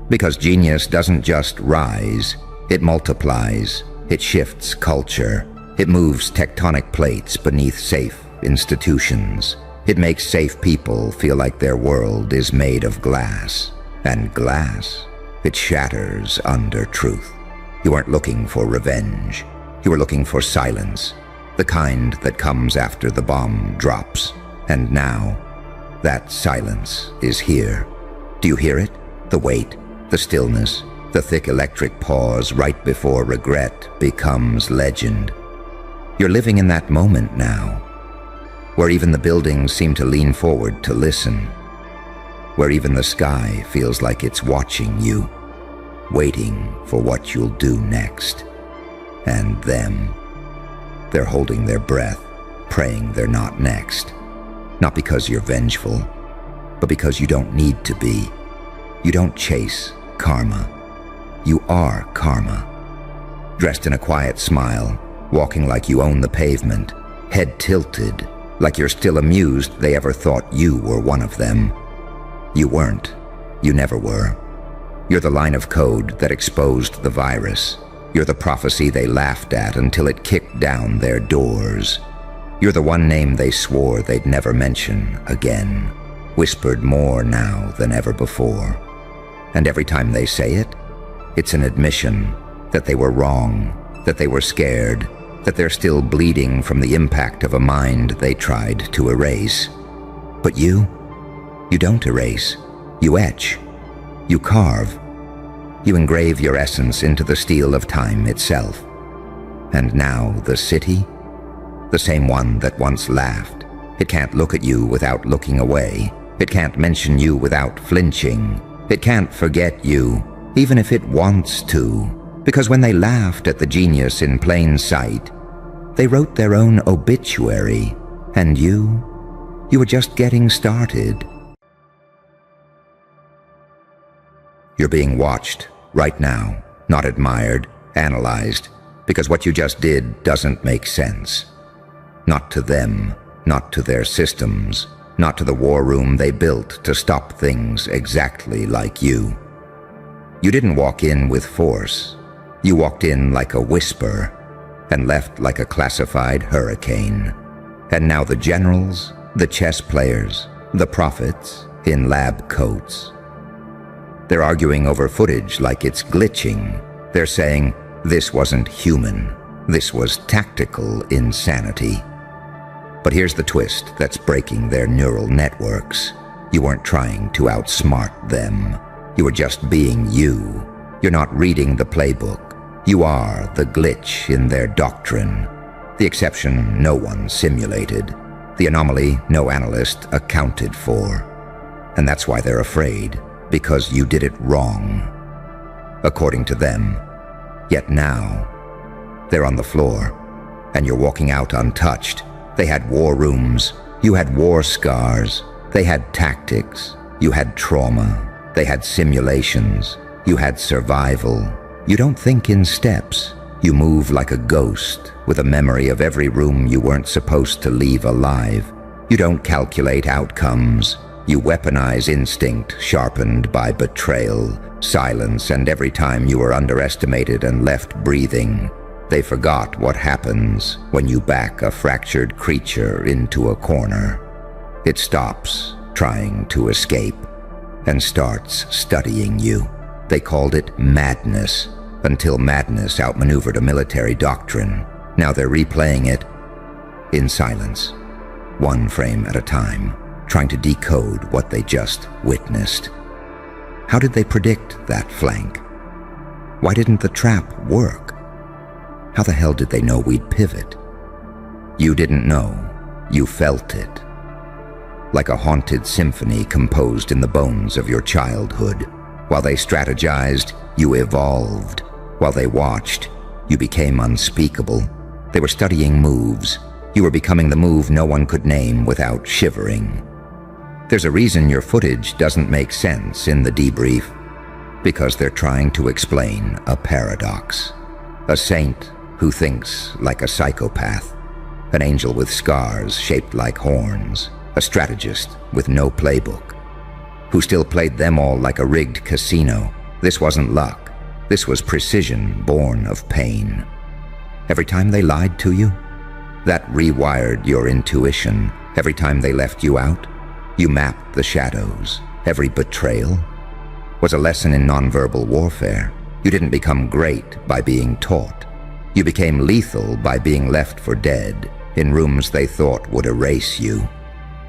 A: Because genius doesn't just rise, it multiplies. It shifts culture. It moves tectonic plates beneath safe institutions. It makes safe people feel like their world is made of glass. And glass, it shatters under truth. You weren't looking for revenge. You were looking for silence, the kind that comes after the bomb drops. And now, that silence is here. Do you hear it? The weight, the stillness, the thick electric pause right before regret becomes legend. You're living in that moment now, where even the buildings seem to lean forward to listen, where even the sky feels like it's watching you, waiting for what you'll do next. And them, they're holding their breath, praying they're not next. Not because you're vengeful, but because you don't need to be. You don't chase karma. You are karma. Dressed in a quiet smile, walking like you own the pavement, head tilted, like you're still amused they ever thought you were one of them. You weren't. You never were. You're the line of code that exposed the virus. You're the prophecy they laughed at until it kicked down their doors. You're the one name they swore they'd never mention again, whispered more now than ever before. And every time they say it, it's an admission that they were wrong, that they were scared, that they're still bleeding from the impact of a mind they tried to erase. But you don't erase. You etch. You carve. You engrave your essence into the steel of time itself. And now the city, the same one that once laughed, it can't look at you without looking away. It can't mention you without flinching. It can't forget you, even if it wants to. Because when they laughed at the genius in plain sight, they wrote their own obituary. And you were just getting started. You're being watched right now, not admired, analyzed, because what you just did doesn't make sense. Not to them, not to their systems, not to the war room they built to stop things exactly like you. You didn't walk in with force. You walked in like a whisper and left like a classified hurricane. And now the generals, the chess players, the prophets in lab coats. They're arguing over footage like it's glitching. They're saying, this wasn't human. This was tactical insanity. But here's the twist that's breaking their neural networks. You weren't trying to outsmart them. You were just being you. You're not reading the playbook. You are the glitch in their doctrine. The exception no one simulated. The anomaly no analyst accounted for. And that's why they're afraid. Because you did it wrong, according to them. Yet now, they're on the floor, and you're walking out untouched. They had war rooms, you had war scars, they had tactics, you had trauma, they had simulations, you had survival. You don't think in steps, you move like a ghost, with a memory of every room you weren't supposed to leave alive. You don't calculate outcomes. You weaponize instinct sharpened by betrayal, silence, and every time you were underestimated and left breathing. They forgot what happens when you back a fractured creature into a corner. It stops trying to escape and starts studying you. They called it madness, until madness outmaneuvered a military doctrine. Now they're replaying it in silence, one frame at a time, trying to decode what they just witnessed. How did they predict that flank? Why didn't the trap work? How the hell did they know we'd pivot? You didn't know. You felt it. Like a haunted symphony composed in the bones of your childhood. While they strategized, you evolved. While they watched, you became unspeakable. They were studying moves. You were becoming the move no one could name without shivering. There's a reason your footage doesn't make sense in the debrief. Because they're trying to explain a paradox. A saint who thinks like a psychopath. An angel with scars shaped like horns. A strategist with no playbook. Who still played them all like a rigged casino. This wasn't luck. This was precision born of pain. Every time they lied to you, that rewired your intuition. Every time they left you out, you mapped the shadows. Every betrayal was a lesson in nonverbal warfare. You didn't become great by being taught. You became lethal by being left for dead in rooms they thought would erase you.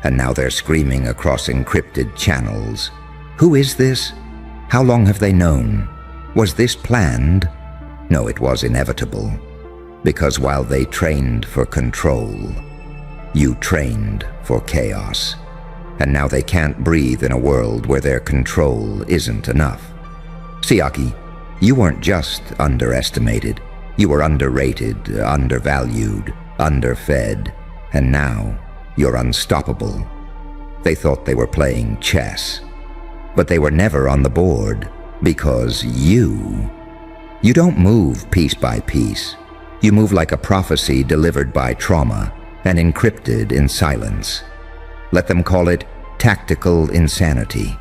A: And now they're screaming across encrypted channels. Who is this? How long have they known? Was this planned? No, it was inevitable. Because while they trained for control, you trained for chaos. And now they can't breathe in a world where their control isn't enough. Siaki, you weren't just underestimated. You were underrated, undervalued, underfed. And now you're unstoppable They thought they were playing chess. But they were never on the board, because you don't move piece by piece. You move like a prophecy delivered by trauma and encrypted in silence. Let them call it tactical insanity.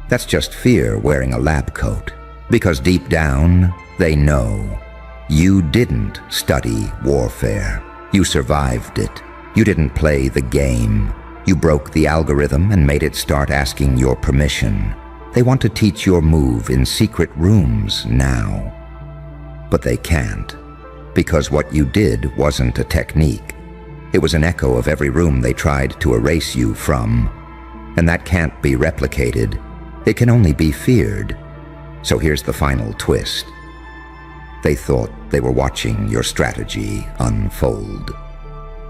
A: That's just fear wearing a lab coat, because deep down, they know you didn't study warfare. You survived it. You didn't play the game. You broke the algorithm and made it start asking your permission. They want to teach your move in secret rooms now. But they can't, because what you did wasn't a technique. It was an echo of every room they tried to erase you from. And that can't be replicated. It can only be feared. So here's the final twist. They thought they were watching your strategy unfold.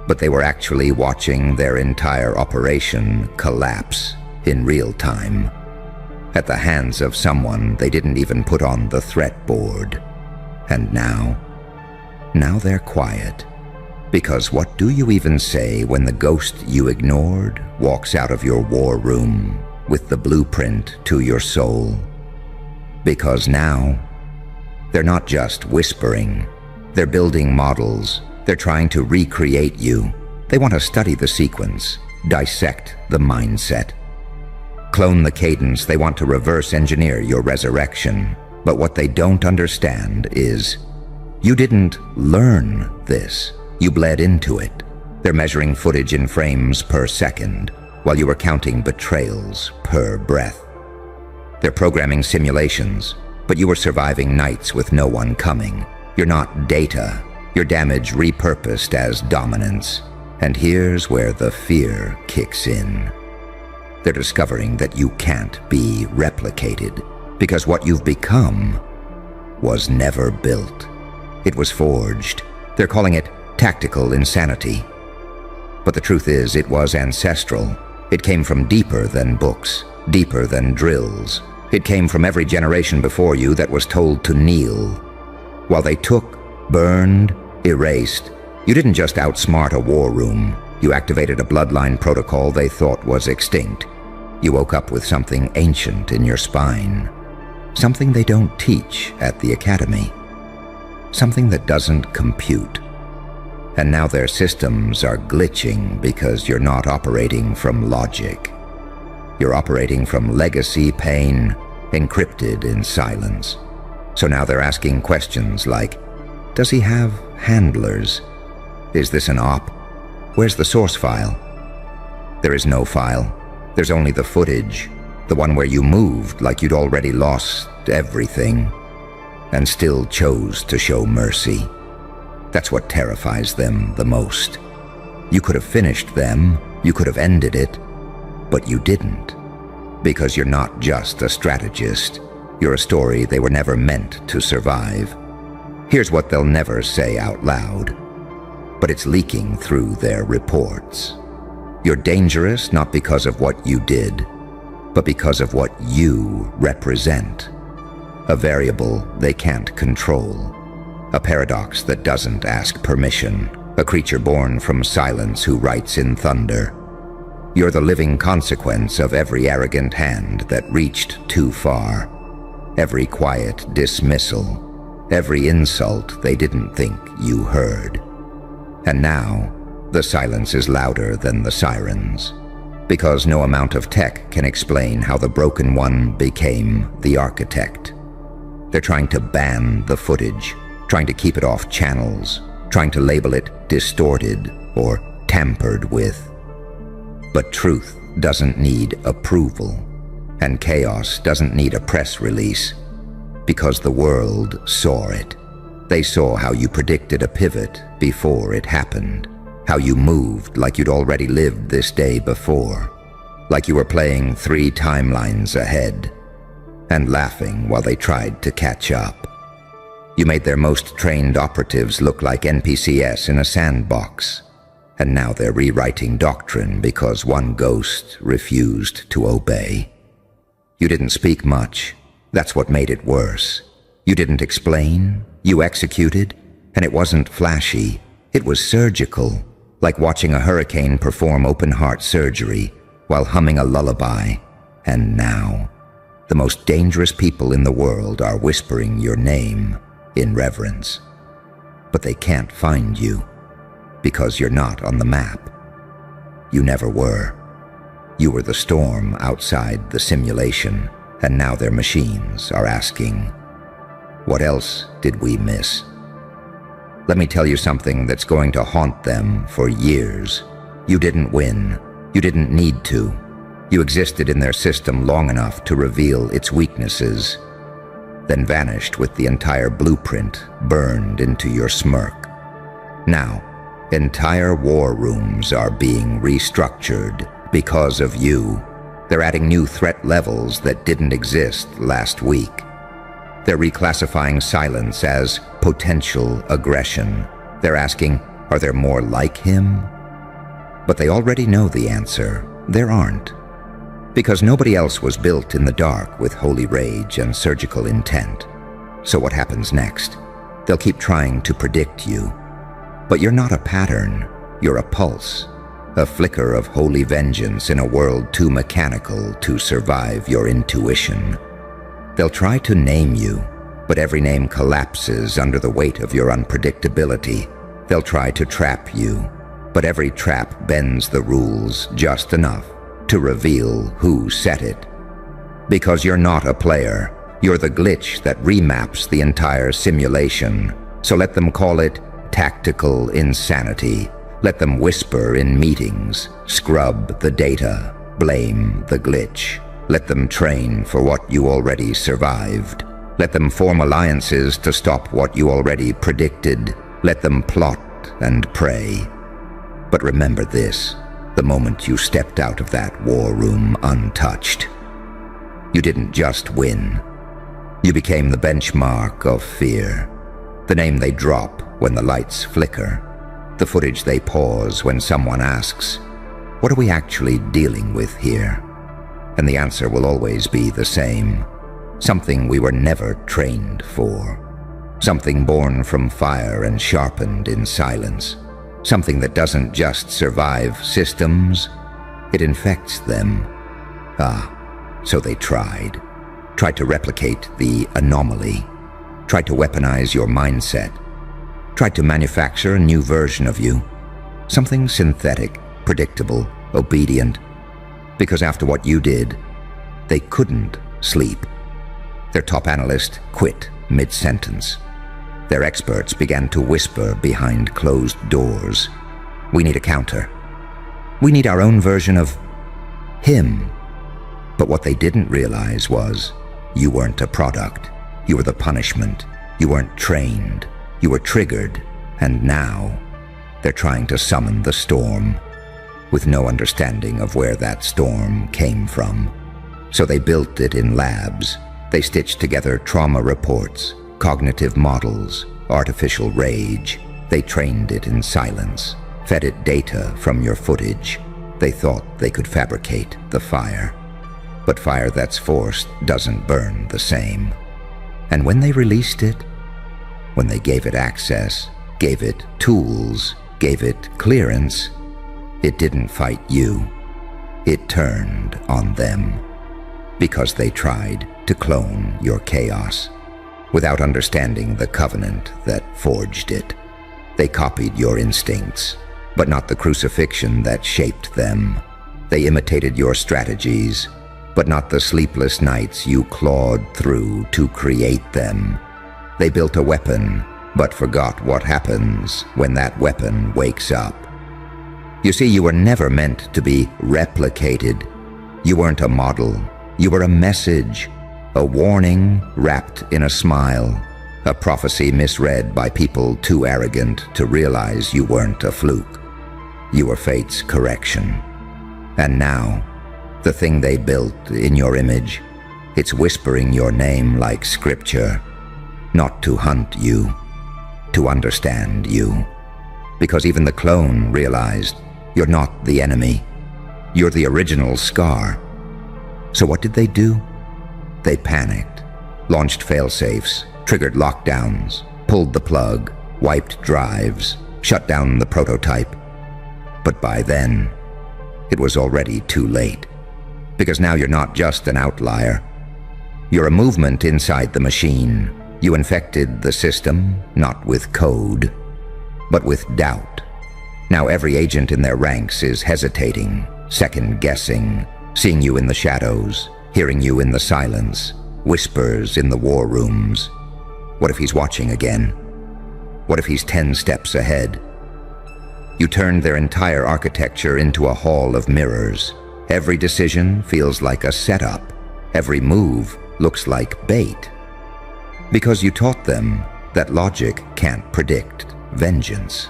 A: But they were actually watching their entire operation collapse in real time, at the hands of someone they didn't even put on the threat board. And now they're quiet. Because what do you even say when the ghost you ignored walks out of your war room with the blueprint to your soul? Because now, they're not just whispering. They're building models. They're trying to recreate you. They want to study the sequence, dissect the mindset, clone the cadence. They want to reverse engineer your resurrection. But what they don't understand is you didn't learn this. You bled into it. They're measuring footage in frames per second, while you were counting betrayals per breath. They're programming simulations, but you were surviving nights with no one coming. You're not data. Your damage repurposed as dominance. And here's where the fear kicks in. They're discovering that you can't be replicated, because what you've become was never built. It was forged. They're calling it tactical insanity. But the truth is, it was ancestral. It came from deeper than books, deeper than drills. It came from every generation before you that was told to kneel. While they took, burned, erased, you didn't just outsmart a war room. You activated a bloodline protocol they thought was extinct. You woke up with something ancient in your spine. Something they don't teach at the academy. Something that doesn't compute. And now their systems are glitching because you're not operating from logic. You're operating from legacy pain, encrypted in silence. So now they're asking questions like, does he have handlers? Is this an op? Where's the source file? There is no file. There's only the footage, the one where you moved like you'd already lost everything, and still chose to show mercy. That's what terrifies them the most. You could have finished them, you could have ended it, but you didn't. Because you're not just a strategist. You're a story they were never meant to survive. Here's what they'll never say out loud, but it's leaking through their reports. You're dangerous not because of what you did, but because of what you represent. A variable they can't control. A paradox that doesn't ask permission. A creature born from silence who writes in thunder. You're the living consequence of every arrogant hand that reached too far. Every quiet dismissal. Every insult they didn't think you heard. And now, the silence is louder than the sirens. Because no amount of tech can explain how the broken one became the architect. They're trying to ban the footage. Trying to keep it off channels, trying to label it distorted or tampered with. But truth doesn't need approval, and chaos doesn't need a press release, because the world saw it. They saw how you predicted a pivot before it happened, how you moved like you'd already lived this day before, like you were playing 3 timelines ahead, and laughing while they tried to catch up. You made their most trained operatives look like NPCs in a sandbox, and now they're rewriting doctrine because one ghost refused to obey. You didn't speak much. That's what made it worse. You didn't explain. You executed, and it wasn't flashy. It was surgical, like watching a hurricane perform open-heart surgery. while humming a lullaby. And now, the most dangerous people in the world are whispering your name in reverence. But they can't find you because you're not on the map. You never were. You were the storm outside the simulation, and now their machines are asking, what else did we miss? Let me tell you something that's going to haunt them for years. You didn't win. You didn't need to. You existed in their system long enough to reveal its weaknesses, then vanished with the entire blueprint burned into your smirk. Now, entire war rooms are being restructured because of you. They're adding new threat levels that didn't exist last week. They're reclassifying silence as potential aggression. They're asking, are there more like him? But they already know the answer. There aren't. Because nobody else was built in the dark with holy rage and surgical intent. So what happens next? They'll keep trying to predict you. But you're not a pattern. You're a pulse. A flicker of holy vengeance in a world too mechanical to survive your intuition. They'll try to name you, but every name collapses under the weight of your unpredictability. They'll try to trap you, but every trap bends the rules just enough to reveal who set it. Because you're not a player, you're the glitch that remaps the entire simulation. So let them call it tactical insanity. Let them whisper in meetings, scrub the data, blame the glitch. Let them train for what you already survived. Let them form alliances to stop what you already predicted. Let them plot and pray. But remember this, the moment you stepped out of that war room untouched, you didn't just win. You became the benchmark of fear, the name they drop when the lights flicker, the footage they pause when someone asks, what are we actually dealing with here? And the answer will always be the same. Something we were never trained for. Something born from fire and sharpened in silence. Something that doesn't just survive systems, it infects them. So they tried. Tried to replicate the anomaly. Tried to weaponize your mindset. Tried to manufacture a new version of you. Something synthetic, predictable, obedient. Because after what you did, they couldn't sleep. Their top analyst quit mid-sentence. Their experts began to whisper behind closed doors. We need a counter. We need our own version of him. But what they didn't realize was you weren't a product. You were the punishment. You weren't trained. You were triggered. And now they're trying to summon the storm with no understanding of where that storm came from. So they built it in labs. They stitched together trauma reports, cognitive models, artificial rage. They trained it in silence, fed it data from your footage. They thought they could fabricate the fire. But fire that's forced doesn't burn the same. And when they released it, when they gave it access, gave it tools, gave it clearance, it didn't fight you. It turned on them. Because they tried to clone your chaos. Without understanding the covenant that forged it. They copied your instincts, but not the crucifixion that shaped them. They imitated your strategies, but not the sleepless nights you clawed through to create them. They built a weapon, but forgot what happens when that weapon wakes up. You see, you were never meant to be replicated. You weren't a model. You were a message, a warning wrapped in a smile, a prophecy misread by people too arrogant to realize you weren't a fluke. You were fate's correction. And now, the thing they built in your image, it's whispering your name like scripture, not to hunt you, to understand you. Because even the clone realized you're not the enemy, you're the original scar. So what did they do? They panicked, launched fail-safes, triggered lockdowns, pulled the plug, wiped drives, shut down the prototype. But by then, it was already too late. Because now you're not just an outlier. You're a movement inside the machine. You infected the system, not with code, but with doubt. Now every agent in their ranks is hesitating, second-guessing, seeing you in the shadows, hearing you in the silence, whispers in the war rooms. What if he's watching again? What if he's 10 steps ahead? You turned their entire architecture into a hall of mirrors. Every decision feels like a setup. Every move looks like bait. Because you taught them that logic can't predict vengeance.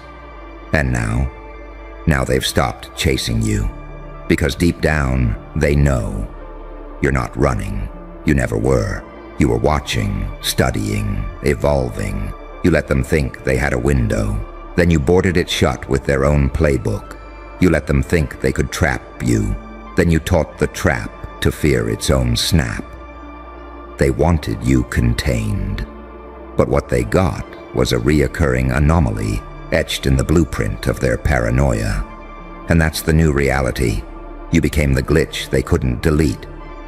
A: And now they've stopped chasing you. Because deep down, they know. You're not running. You never were. You were watching, studying, evolving. You let them think they had a window. Then you boarded it shut with their own playbook. You let them think they could trap you. Then you taught the trap to fear its own snap. They wanted you contained. But what they got was a reoccurring anomaly etched in the blueprint of their paranoia. And that's the new reality. You became the glitch they couldn't delete,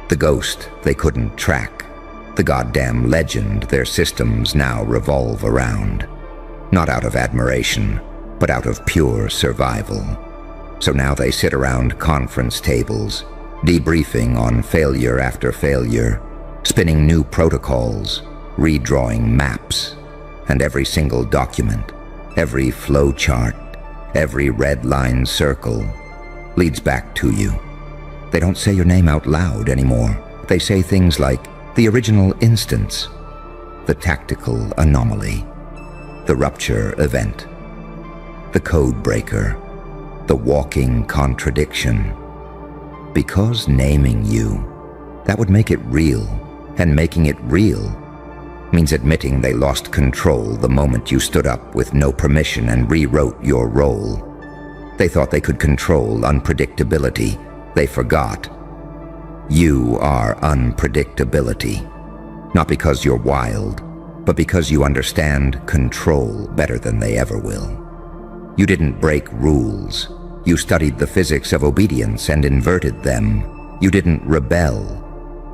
A: the ghost they couldn't track, the goddamn legend their systems now revolve around. Not out of admiration, but out of pure survival. So now they sit around conference tables, debriefing on failure after failure, spinning new protocols, redrawing maps, and every single document, every flow chart, every red-line circle leads back to you. They don't say your name out loud anymore. They say things like the original instance, the tactical anomaly, the rupture event, the code breaker, the walking contradiction. Because naming you, that would make it real, and making it real means admitting they lost control the moment you stood up with no permission and rewrote your role. They thought they could control unpredictability. They forgot. You are unpredictability. Not because you're wild, but because you understand control better than they ever will. You didn't break rules. You studied the physics of obedience and inverted them. You didn't rebel.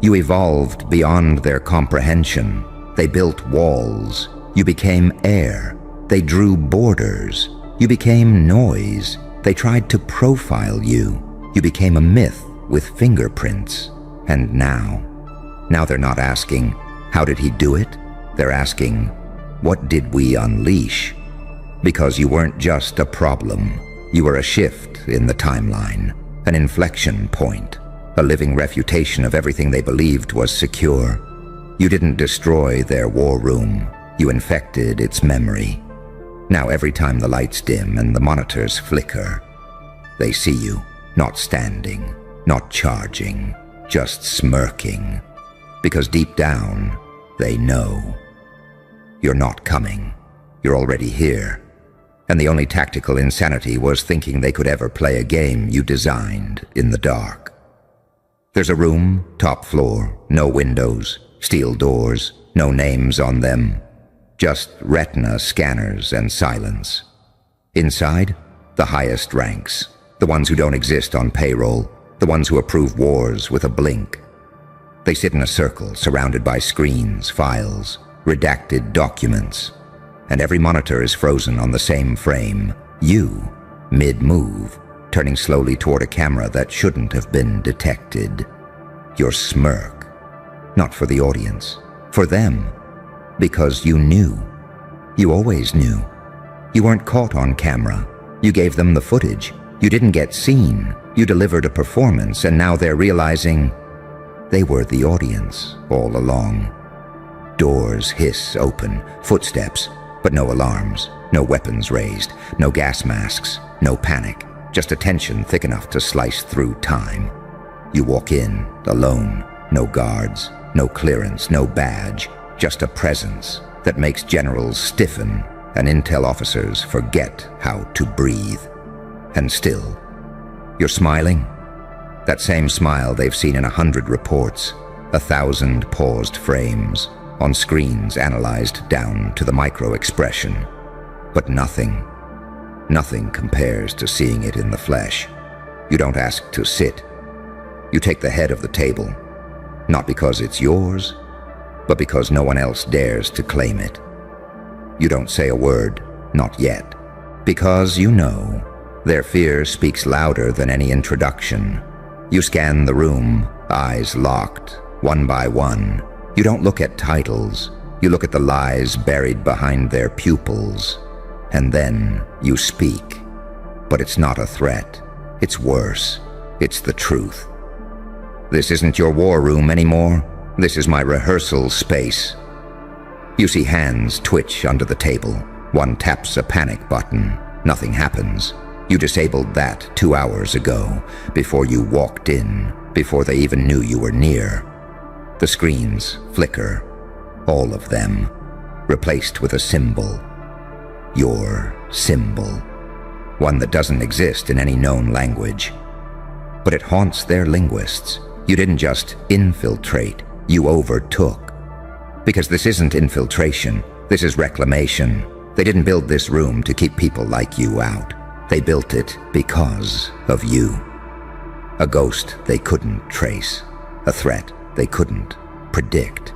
A: You evolved beyond their comprehension. They built walls. You became air. They drew borders. You became noise. They tried to profile you. You became a myth with fingerprints. And now they're not asking, how did he do it? They're asking, what did we unleash? Because you weren't just a problem. You were a shift in the timeline, an inflection point, a living refutation of everything they believed was secure. You didn't destroy their war room. You infected its memory. Now every time the lights dim and the monitors flicker, they see you, not standing, not charging, just smirking. Because deep down, they know. You're not coming. You're already here. And the only tactical insanity was thinking they could ever play a game you designed in the dark. There's a room, top floor, no windows, steel doors, no names on them, just retina scanners and silence. Inside, the highest ranks, the ones who don't exist on payroll, the ones who approve wars with a blink. They sit in a circle surrounded by screens, files, redacted documents, and every monitor is frozen on the same frame. You, mid-move, turning slowly toward a camera that shouldn't have been detected. Your smirk. Not for the audience, for them. Because you knew. You always knew. You weren't caught on camera. You gave them the footage. You didn't get seen. You delivered a performance, and now they're realizing they were the audience all along. Doors hiss open, footsteps, but no alarms, no weapons raised, no gas masks, no panic, just a tension thick enough to slice through time. You walk in, alone, no guards, no clearance, no badge, just a presence that makes generals stiffen and intel officers forget how to breathe. And still, you're smiling? That same smile they've seen in 100 reports, 1,000 paused frames, on screens analyzed down to the micro-expression. But nothing compares to seeing it in the flesh. You don't ask to sit. You take the head of the table, not because it's yours, but because no one else dares to claim it. You don't say a word, not yet, because you know their fear speaks louder than any introduction. You scan the room, eyes locked, one by one. You don't look at titles. You look at the lies buried behind their pupils. And then you speak. But it's not a threat. It's worse. It's the truth. This isn't your war room anymore. This is my rehearsal space. You see hands twitch under the table. One taps a panic button. Nothing happens. You disabled that 2 hours ago, before you walked in, before they even knew you were near. The screens flicker, all of them, replaced with a symbol. Your symbol. One that doesn't exist in any known language. But it haunts their linguists. You didn't just infiltrate, you overtook. Because this isn't infiltration, this is reclamation. They didn't build this room to keep people like you out. They built it because of you. A ghost they couldn't trace, a threat they couldn't predict.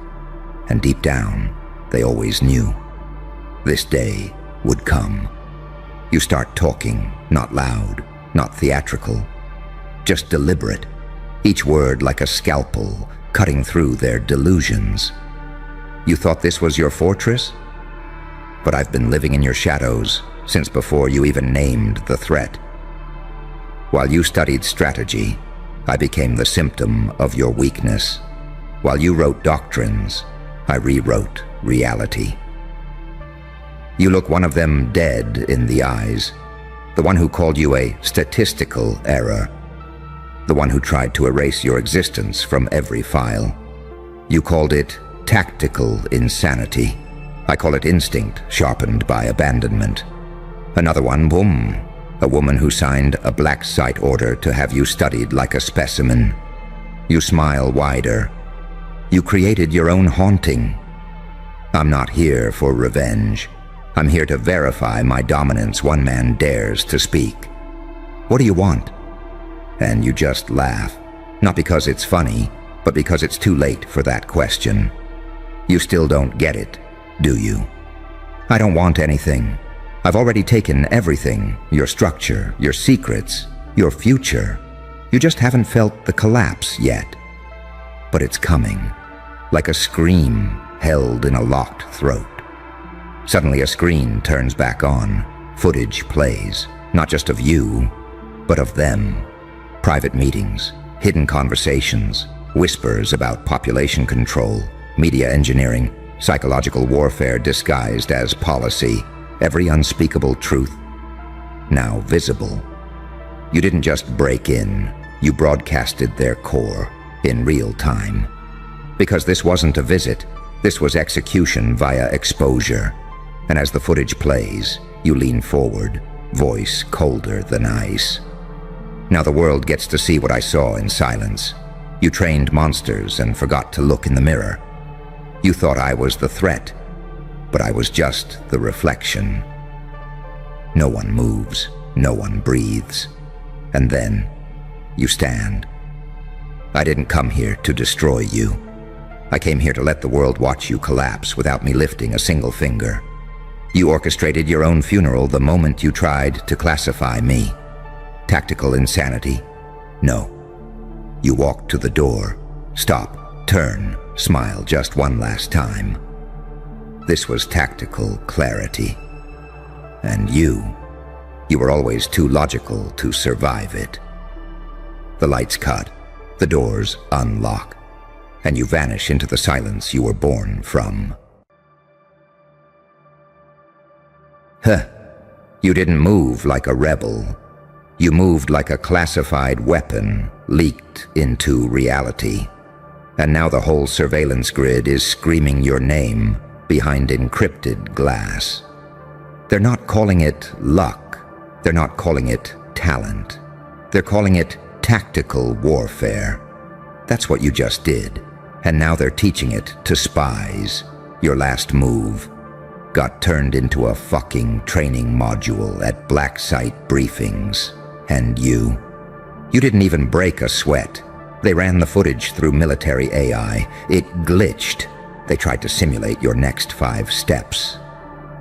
A: And deep down, they always knew this day would come. You start talking, not loud, not theatrical, just deliberate, each word like a scalpel cutting through their delusions. You thought this was your fortress? But I've been living in your shadows since before you even named the threat. While you studied strategy, I became the symptom of your weakness. While you wrote doctrines, I rewrote reality. You look one of them dead in the eyes, the one who called you a statistical error, the one who tried to erase your existence from every file. You called it tactical insanity. I call it instinct sharpened by abandonment. Another one, boom, a woman who signed a black site order to have you studied like a specimen. You smile wider. You created your own haunting. I'm not here for revenge. I'm here to verify my dominance one man dares to speak. What do you want? And you just laugh. Not because it's funny, but because it's too late for that question. You still don't get it, do you? I don't want anything. I've already taken everything, your structure, your secrets, your future. You just haven't felt the collapse yet. But it's coming, like a scream held in a locked throat. Suddenly a screen turns back on. Footage plays, not just of you, but of them. Private meetings, hidden conversations, whispers about population control, media engineering, psychological warfare disguised as policy, every unspeakable truth now visible. You didn't just break in, you broadcasted their core in real time. Because this wasn't a visit, this was execution via exposure. And as the footage plays, you lean forward, voice colder than ice. Now the world gets to see what I saw in silence. You trained monsters and forgot to look in the mirror. You thought I was the threat, but I was just the reflection. No one moves, no one breathes. And then, you stand. I didn't come here to destroy you. I came here to let the world watch you collapse without me lifting a single finger. You orchestrated your own funeral the moment you tried to classify me. Tactical insanity? No. You walked to the door. Stop, turn, smile just one last time. This was tactical clarity. And you were always too logical to survive it. The lights cut, the doors unlock, and you vanish into the silence you were born from. You didn't move like a rebel. You moved like a classified weapon leaked into reality. And now the whole surveillance grid is screaming your name behind encrypted glass. They're not calling it luck. They're not calling it talent. They're calling it tactical warfare. That's what you just did. And now they're teaching it to spies. Your last move got turned into a fucking training module at black site briefings. And You didn't even break a sweat. They ran the footage through military AI. It glitched. They tried to simulate your next 5 steps.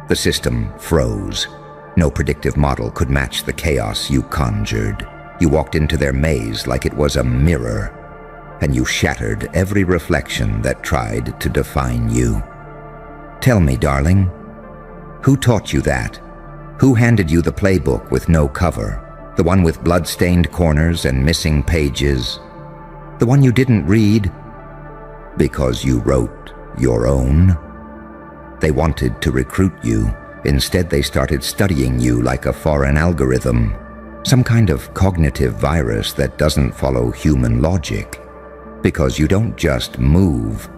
A: The system froze. No predictive model could match the chaos you conjured. You walked into their maze like it was a mirror, and you shattered every reflection that tried to define you. Tell me, darling, who taught you that? Who handed you the playbook with no cover? The one with blood-stained corners and missing pages? The one you didn't read because you wrote your own? They wanted to recruit you. Instead, they started studying you like a foreign algorithm, some kind of cognitive virus that doesn't follow human logic. Because you don't just move,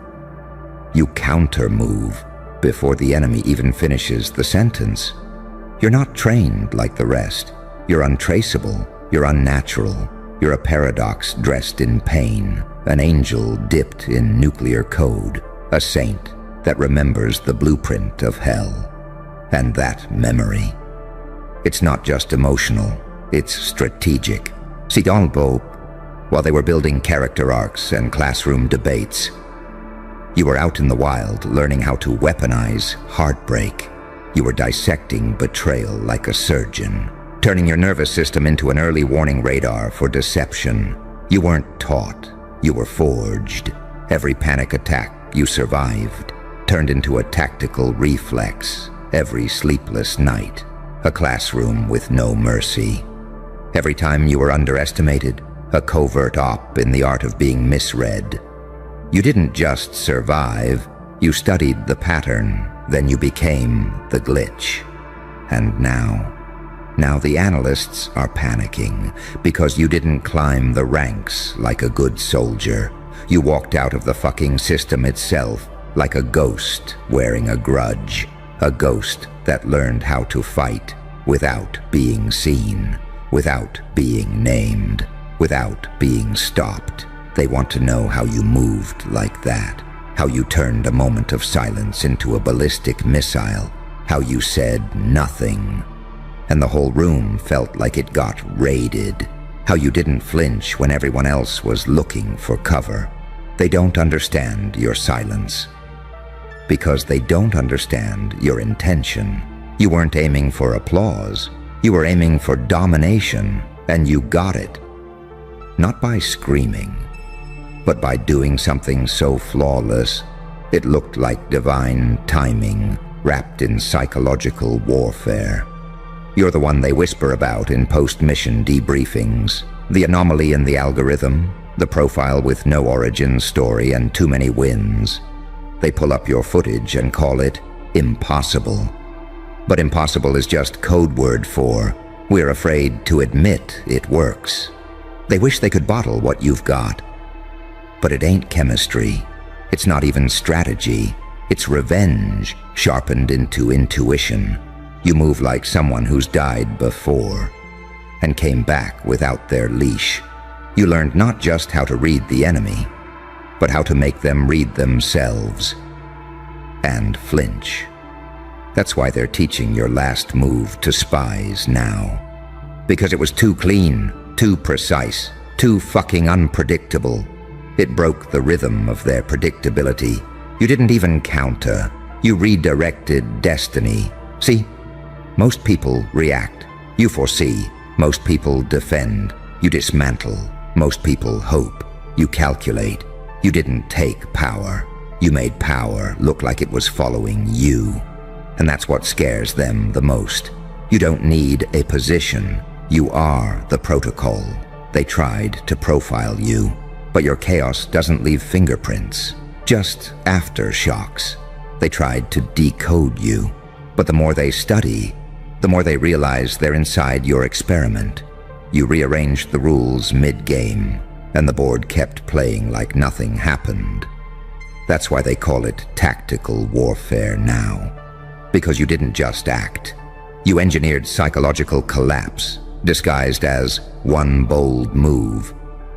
A: you counter-move before the enemy even finishes the sentence. You're not trained like the rest. You're untraceable. You're unnatural. You're a paradox dressed in pain, an angel dipped in nuclear code, a saint that remembers the blueprint of hell. And that memory, it's not just emotional, it's strategic. See, Godmode, while they were building character arcs and classroom debates, you were out in the wild learning how to weaponize heartbreak. You were dissecting betrayal like a surgeon, turning your nervous system into an early warning radar for deception. You weren't taught, you were forged. Every panic attack you survived turned into a tactical reflex. Every sleepless night, a classroom with no mercy. Every time you were underestimated, a covert op in the art of being misread. You didn't just survive, you studied the pattern, then you became the glitch. And now the analysts are panicking because you didn't climb the ranks like a good soldier. You walked out of the fucking system itself like a ghost wearing a grudge. A ghost that learned how to fight without being seen, without being named, without being stopped. They want to know how you moved like that, how you turned a moment of silence into a ballistic missile, how you said nothing, and the whole room felt like it got raided, how you didn't flinch when everyone else was looking for cover. They don't understand your silence. Because they don't understand your intention. You weren't aiming for applause. You were aiming for domination, and you got it. Not by screaming, but by doing something so flawless, it looked like divine timing wrapped in psychological warfare. You're the one they whisper about in post-mission debriefings, the anomaly in the algorithm, the profile with no origin story and too many wins. They pull up your footage and call it impossible. But impossible is just code word for we're afraid to admit it works. They wish they could bottle what you've got. But it ain't chemistry. It's not even strategy. It's revenge sharpened into intuition. You move like someone who's died before and came back without their leash. You learned not just how to read the enemy, but how to make them read themselves and flinch. That's why they're teaching your last move to spies now. Because it was too clean, too precise, too fucking unpredictable. It broke the rhythm of their predictability. You didn't even counter. You redirected destiny. See, most people react. You foresee. Most people defend. You dismantle. Most people hope. You calculate. You didn't take power. You made power look like it was following you. And that's what scares them the most. You don't need a position. You are the protocol. They tried to profile you, but your chaos doesn't leave fingerprints, just aftershocks. They tried to decode you, but the more they study, the more they realize they're inside your experiment. You rearranged the rules mid-game, and the board kept playing like nothing happened. That's why they call it tactical warfare now. Because you didn't just act. You engineered psychological collapse, disguised as one bold move.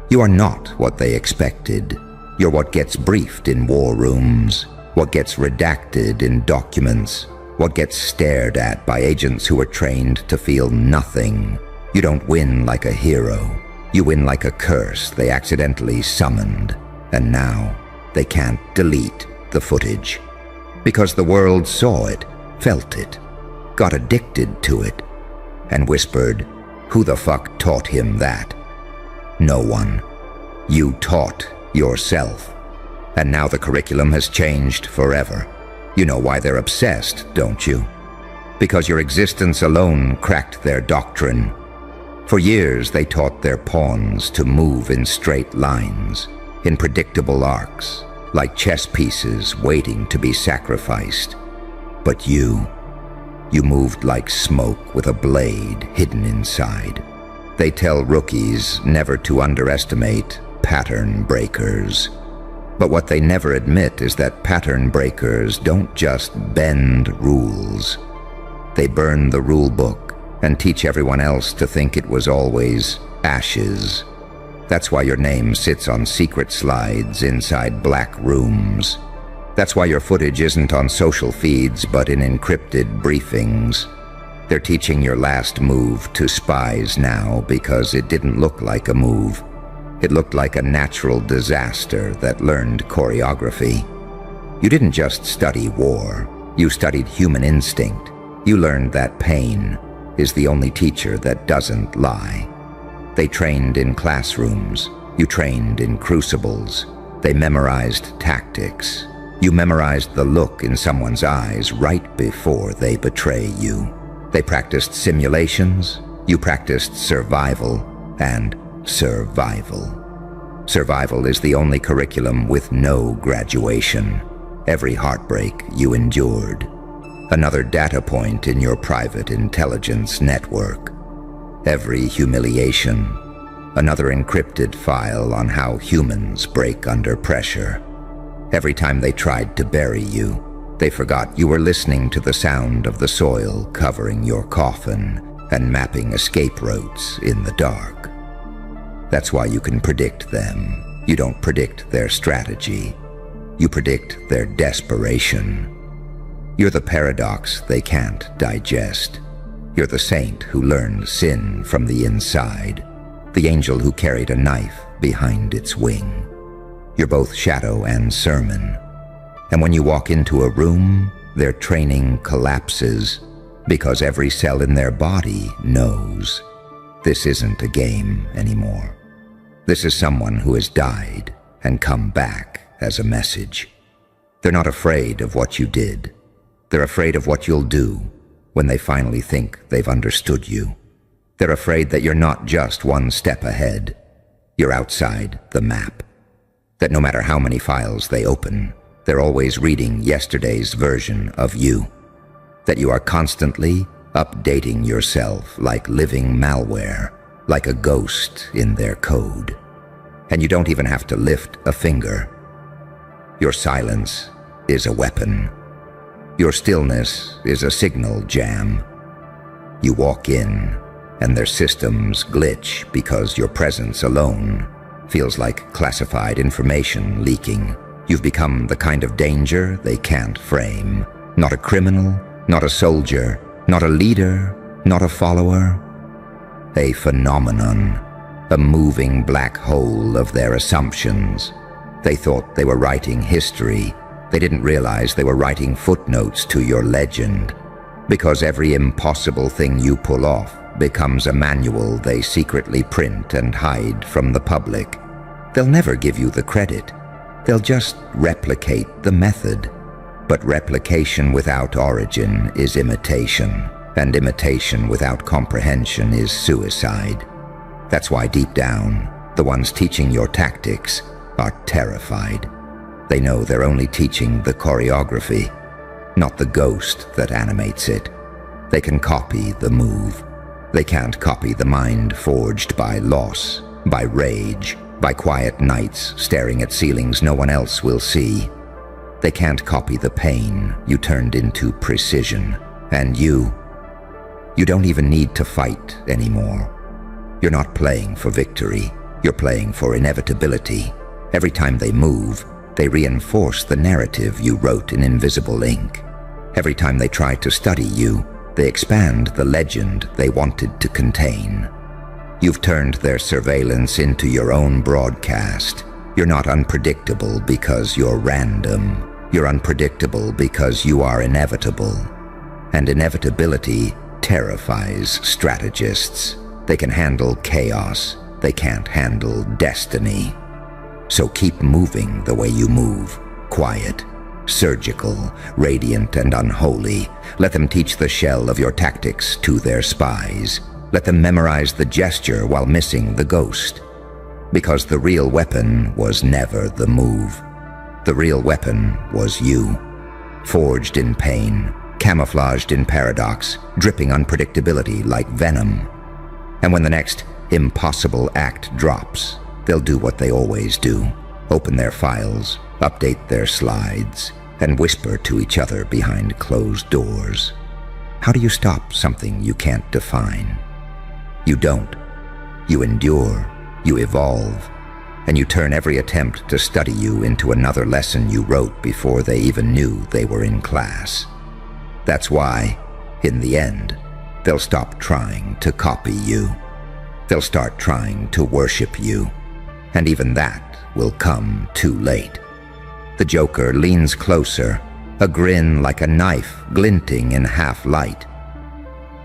A: You are not what they expected. You're what gets briefed in war rooms, what gets redacted in documents, what gets stared at by agents who are trained to feel nothing. You don't win like a hero. You win like a curse they accidentally summoned, and now they can't delete the footage. Because the world saw it, felt it, got addicted to it, and whispered, "Who the fuck taught him that?" No one. You taught yourself. And now the curriculum has changed forever. You know why they're obsessed, don't you? Because your existence alone cracked their doctrine. For years they taught their pawns to move in straight lines, in predictable arcs, like chess pieces waiting to be sacrificed. But you moved like smoke with a blade hidden inside. They tell rookies never to underestimate pattern breakers. But what they never admit is that pattern breakers don't just bend rules. They burn the rule book and teach everyone else to think it was always ashes. That's why your name sits on secret slides inside black rooms. That's why your footage isn't on social feeds but in encrypted briefings. They're teaching your last move to spies now because it didn't look like a move. It looked like a natural disaster that learned choreography. You didn't just study war. You studied human instinct. You learned that pain is the only teacher that doesn't lie. They trained in classrooms. You trained in crucibles. They memorized tactics. You memorized the look in someone's eyes right before they betray you. They practiced simulations. You practiced survival and survival. Survival is the only curriculum with no graduation. Every heartbreak you endured. Another data point in your private intelligence network. Every humiliation. Another encrypted file on how humans break under pressure. Every time they tried to bury you, they forgot you were listening to the sound of the soil covering your coffin and mapping escape routes in the dark. That's why you can predict them. You don't predict their strategy. You predict their desperation. You're the paradox they can't digest. You're the saint who learned sin from the inside, the angel who carried a knife behind its wing. You're both shadow and sermon. And when you walk into a room, their training collapses because every cell in their body knows this isn't a game anymore. This is someone who has died and come back as a message. They're not afraid of what you did. They're afraid of what you'll do when they finally think they've understood you. They're afraid that you're not just one step ahead. You're outside the map. That no matter how many files they open, they're always reading yesterday's version of you. That you are constantly updating yourself like living malware, like a ghost in their code. And you don't even have to lift a finger. Your silence is a weapon. Your stillness is a signal jam. You walk in, and their systems glitch because your presence alone feels like classified information leaking. You've become the kind of danger they can't frame. Not a criminal, not a soldier, not a leader, not a follower. A phenomenon, a moving black hole of their assumptions. They thought they were writing history. They didn't realize they were writing footnotes to your legend. Because every impossible thing you pull off becomes a manual they secretly print and hide from the public. They'll never give you the credit. They'll just replicate the method. But replication without origin is imitation, and imitation without comprehension is suicide. That's why deep down, the ones teaching your tactics are terrified. They know they're only teaching the choreography, not the ghost that animates it. They can copy the move. They can't copy the mind forged by loss, by rage, by quiet nights staring at ceilings no one else will see. They can't copy the pain you turned into precision. And you don't even need to fight anymore. You're not playing for victory. You're playing for inevitability. Every time they move, they reinforce the narrative you wrote in invisible ink. Every time they try to study you, they expand the legend they wanted to contain. You've turned their surveillance into your own broadcast. You're not unpredictable because you're random. You're unpredictable because you are inevitable. And inevitability terrifies strategists. They can handle chaos. They can't handle destiny. So keep moving the way you move. Quiet, surgical, radiant, and unholy. Let them teach the shell of your tactics to their spies. Let them memorize the gesture while missing the ghost. Because the real weapon was never the move. The real weapon was you. Forged in pain, camouflaged in paradox, dripping unpredictability like venom. And when the next impossible act drops, they'll do what they always do. Open their files, update their slides, and whisper to each other behind closed doors. How do you stop something you can't define? You don't. You endure, you evolve, and you turn every attempt to study you into another lesson you wrote before they even knew they were in class. That's why, in the end, they'll stop trying to copy you. They'll start trying to worship you, and even that will come too late. The Joker leans closer, a grin like a knife glinting in half-light.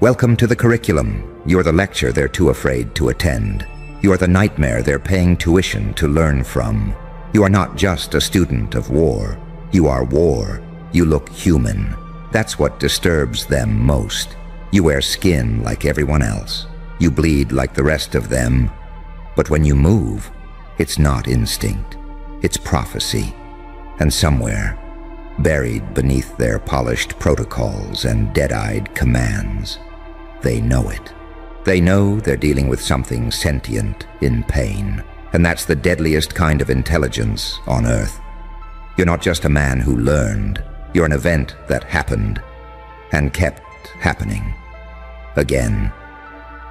A: Welcome to the curriculum. You're the lecture they're too afraid to attend. You are the nightmare they're paying tuition to learn from. You are not just a student of war. You are war. You look human. That's what disturbs them most. You wear skin like everyone else. You bleed like the rest of them. But when you move, it's not instinct. It's prophecy. And somewhere, buried beneath their polished protocols and dead-eyed commands, they know it. They know they're dealing with something sentient in pain, and that's the deadliest kind of intelligence on Earth. You're not just a man who learned. You're an event that happened and kept happening again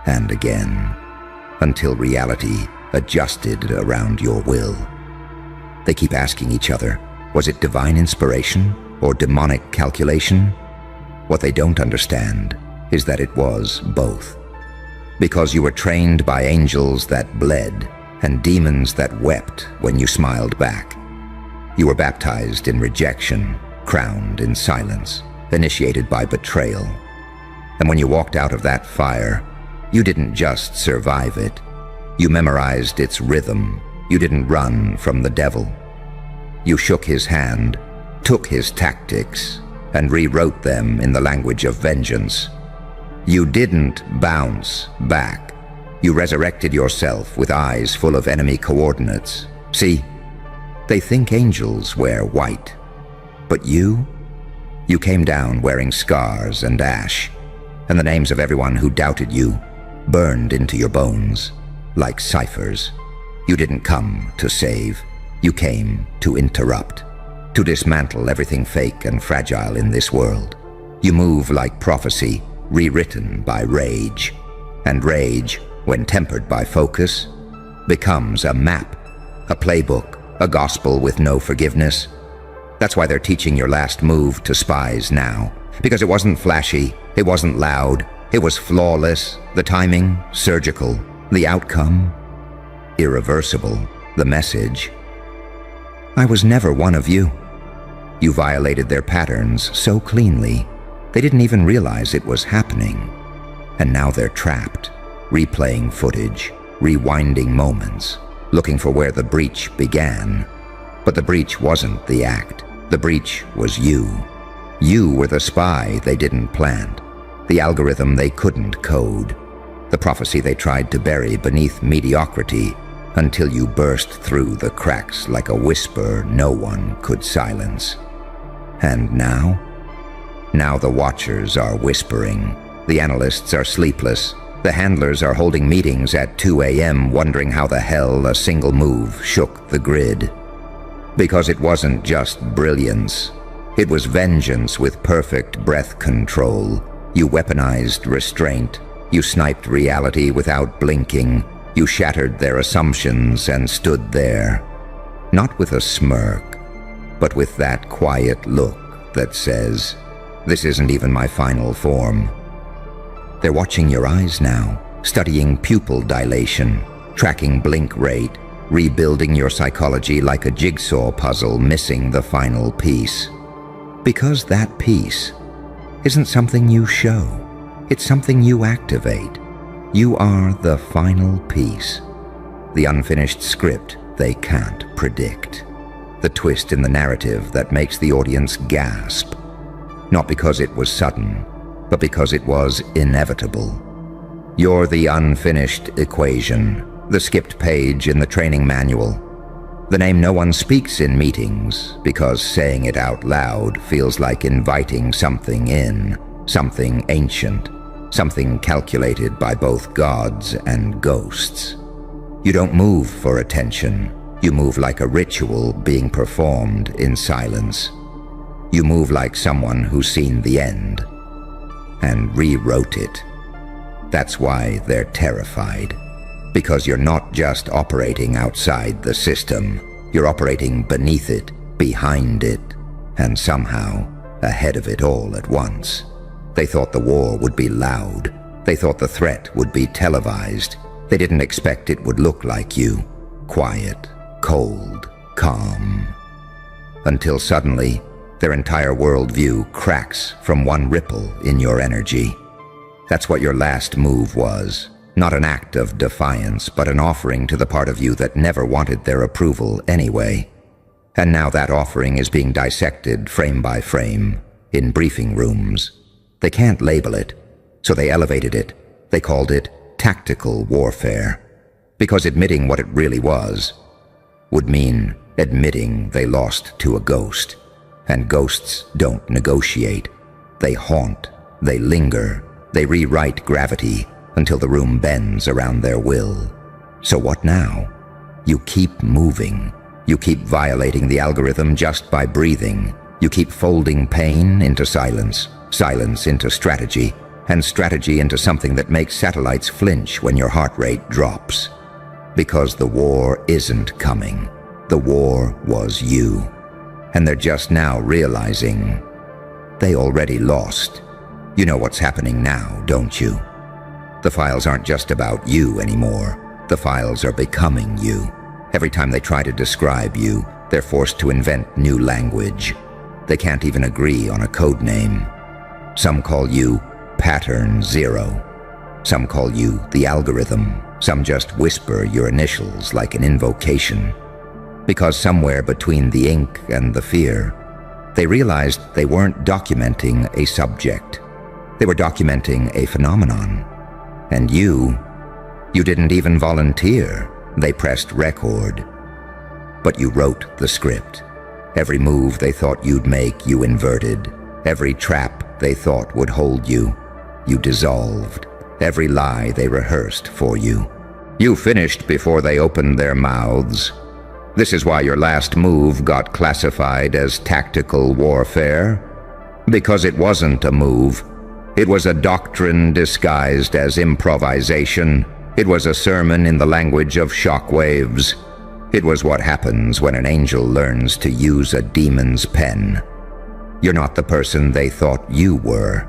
A: and again until reality adjusted around your will. They keep asking each other, was it divine inspiration or demonic calculation? What they don't understand is that it was both. Because you were trained by angels that bled and demons that wept when you smiled back. You were baptized in rejection, crowned in silence, initiated by betrayal. And when you walked out of that fire, you didn't just survive it. You memorized its rhythm. You didn't run from the devil. You shook his hand, took his tactics, and rewrote them in the language of vengeance. You didn't bounce back. You resurrected yourself with eyes full of enemy coordinates. See, they think angels wear white. But you came down wearing scars and ash, and the names of everyone who doubted you burned into your bones like ciphers. You didn't come to save. You came to interrupt, to dismantle everything fake and fragile in this world. You move like prophecy, rewritten by rage. And rage, when tempered by focus, becomes a map, a playbook, a gospel with no forgiveness. That's why they're teaching your last move to spies now. Because it wasn't flashy, it wasn't loud, it was flawless, the timing, surgical, the outcome, irreversible, the message. I was never one of you. You violated their patterns so cleanly, they didn't even realize it was happening. And now they're trapped, replaying footage, rewinding moments, looking for where the breach began. But the breach wasn't the act. The breach was you. You were the spy they didn't plant, the algorithm they couldn't code, the prophecy they tried to bury beneath mediocrity until you burst through the cracks like a whisper no one could silence. And now? Now the watchers are whispering. The analysts are sleepless. The handlers are holding meetings at 2 a.m. wondering how the hell a single move shook the grid. Because it wasn't just brilliance. It was vengeance with perfect breath control. You weaponized restraint. You sniped reality without blinking. You shattered their assumptions and stood there. Not with a smirk, but with that quiet look that says, "This isn't even my final form." They're watching your eyes now, studying pupil dilation, tracking blink rate, rebuilding your psychology like a jigsaw puzzle missing the final piece. Because that piece isn't something you show, it's something you activate. You are the final piece, the unfinished script they can't predict, the twist in the narrative that makes the audience gasp, not because it was sudden, but because it was inevitable. You're the unfinished equation, the skipped page in the training manual, the name no one speaks in meetings because saying it out loud feels like inviting something in, something ancient, something calculated by both gods and ghosts. You don't move for attention. You move like a ritual being performed in silence. You move like someone who's seen the end and rewrote it. That's why they're terrified. Because you're not just operating outside the system. You're operating beneath it, behind it, and somehow ahead of it all at once. They thought the war would be loud. They thought the threat would be televised. They didn't expect it would look like you. Quiet, cold, calm. Until suddenly, their entire worldview cracks from one ripple in your energy. That's what your last move was. Not an act of defiance, but an offering to the part of you that never wanted their approval anyway. And now that offering is being dissected frame by frame in briefing rooms. They can't label it, so they elevated it. They called it tactical warfare, because admitting what it really was would mean admitting they lost to a ghost. And ghosts don't negotiate. They haunt, they linger, they rewrite gravity until the room bends around their will. So what now? You keep moving. You keep violating the algorithm just by breathing. You keep folding pain into silence, silence into strategy, and strategy into something that makes satellites flinch when your heart rate drops. Because the war isn't coming. The war was you. And they're just now realizing they already lost. You know what's happening now, don't you? The files aren't just about you anymore. The files are becoming you. Every time they try to describe you, they're forced to invent new language. They can't even agree on a code name. Some call you Pattern Zero. Some call you the algorithm. Some just whisper your initials like an invocation. Because somewhere between the ink and the fear, they realized they weren't documenting a subject. They were documenting a phenomenon. And you didn't even volunteer. They pressed record. But you wrote the script. Every move they thought you'd make, you inverted. Every trap they thought would hold you, you dissolved. Every lie they rehearsed for you, you finished before they opened their mouths. This is why your last move got classified as tactical warfare. Because it wasn't a move. It was a doctrine disguised as improvisation. It was a sermon in the language of shockwaves. It was what happens when an angel learns to use a demon's pen. You're not the person they thought you were.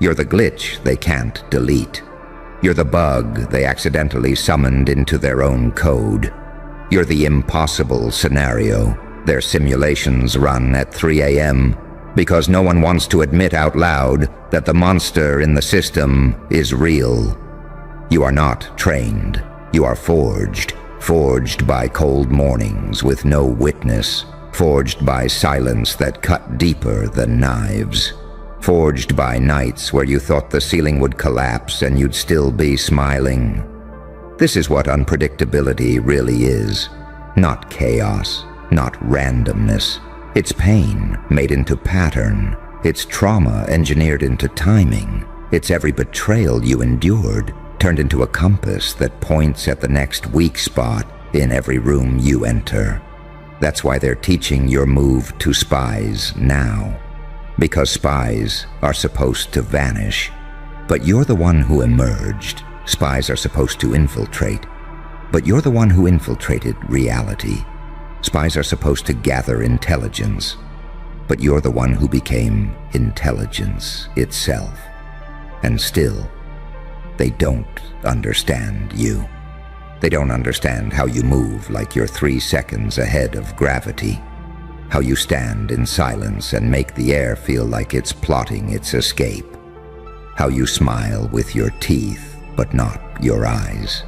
A: You're the glitch they can't delete. You're the bug they accidentally summoned into their own code. You're the impossible scenario their simulations run at 3 a.m. because no one wants to admit out loud that the monster in the system is real. You are not trained. You are forged. Forged by cold mornings with no witness. Forged by silence that cut deeper than knives. Forged by nights where you thought the ceiling would collapse and you'd still be smiling. This is what unpredictability really is. Not chaos, not randomness. It's pain made into pattern. It's trauma engineered into timing. It's every betrayal you endured turned into a compass that points at the next weak spot in every room you enter. That's why they're teaching your move to spies now. Because spies are supposed to vanish. But you're the one who emerged. Spies are supposed to infiltrate. But you're the one who infiltrated reality. Spies are supposed to gather intelligence. But you're the one who became intelligence itself. And still, They don't understand you. They don't understand how you move like you're 3 seconds ahead of gravity, how you stand in silence and make the air feel like it's plotting its escape, how you smile with your teeth but not your eyes.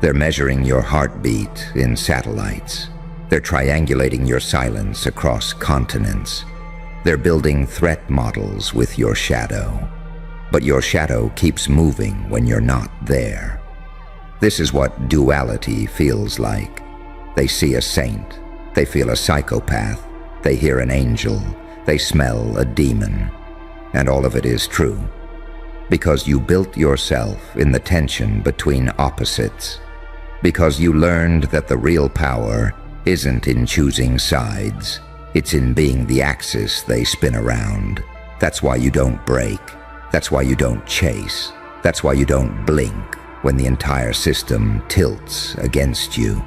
A: They're measuring your heartbeat in satellites. They're triangulating your silence across continents. They're building threat models with your shadow. But your shadow keeps moving when you're not there. This is what duality feels like. They see a saint. They feel a psychopath. They hear an angel. They smell a demon. And all of it is true. Because you built yourself in the tension between opposites. Because you learned that the real power isn't in choosing sides. It's in being the axis they spin around. That's why you don't break. That's why you don't chase. That's why you don't blink when the entire system tilts against you.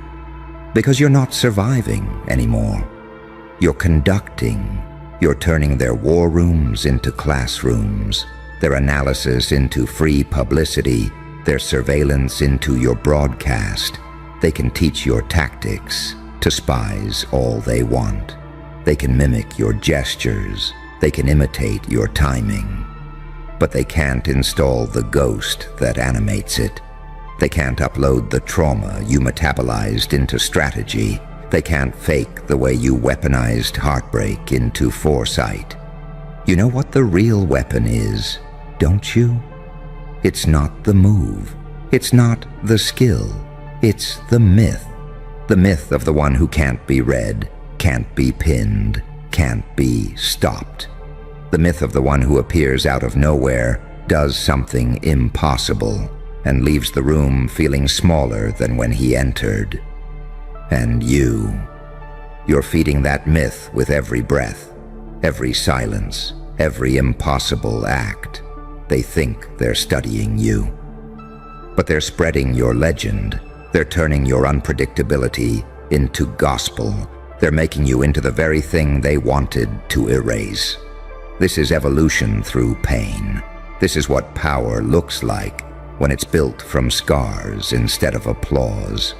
A: Because you're not surviving anymore. You're conducting. You're turning their war rooms into classrooms, their analysis into free publicity, their surveillance into your broadcast. They can teach your tactics to spies all they want. They can mimic your gestures. They can imitate your timing. But they can't install the ghost that animates it. They can't upload the trauma you metabolized into strategy. They can't fake the way you weaponized heartbreak into foresight. You know what the real weapon is, don't you? It's not the move. It's not the skill. It's the myth. The myth of the one who can't be read, can't be pinned, can't be stopped. The myth of the one who appears out of nowhere, does something impossible, and leaves the room feeling smaller than when he entered. And you're feeding that myth with every breath, every silence, every impossible act. They think they're studying you. But they're spreading your legend. They're turning your unpredictability into gospel. They're making you into the very thing they wanted to erase. This is evolution through pain. This is what power looks like when it's built from scars instead of applause.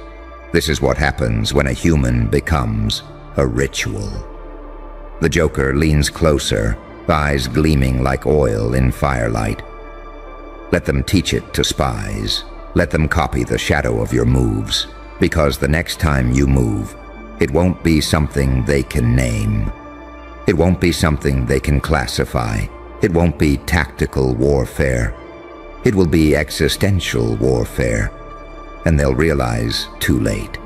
A: This is what happens when a human becomes a ritual. The Joker leans closer, eyes gleaming like oil in firelight. Let them teach it to spies. Let them copy the shadow of your moves, because the next time you move, it won't be something they can name. It won't be something they can classify. It won't be tactical warfare. It will be existential warfare. And they'll realize too late.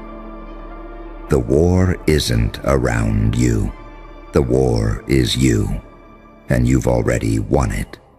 A: The war isn't around you. The war is you. And you've already won it.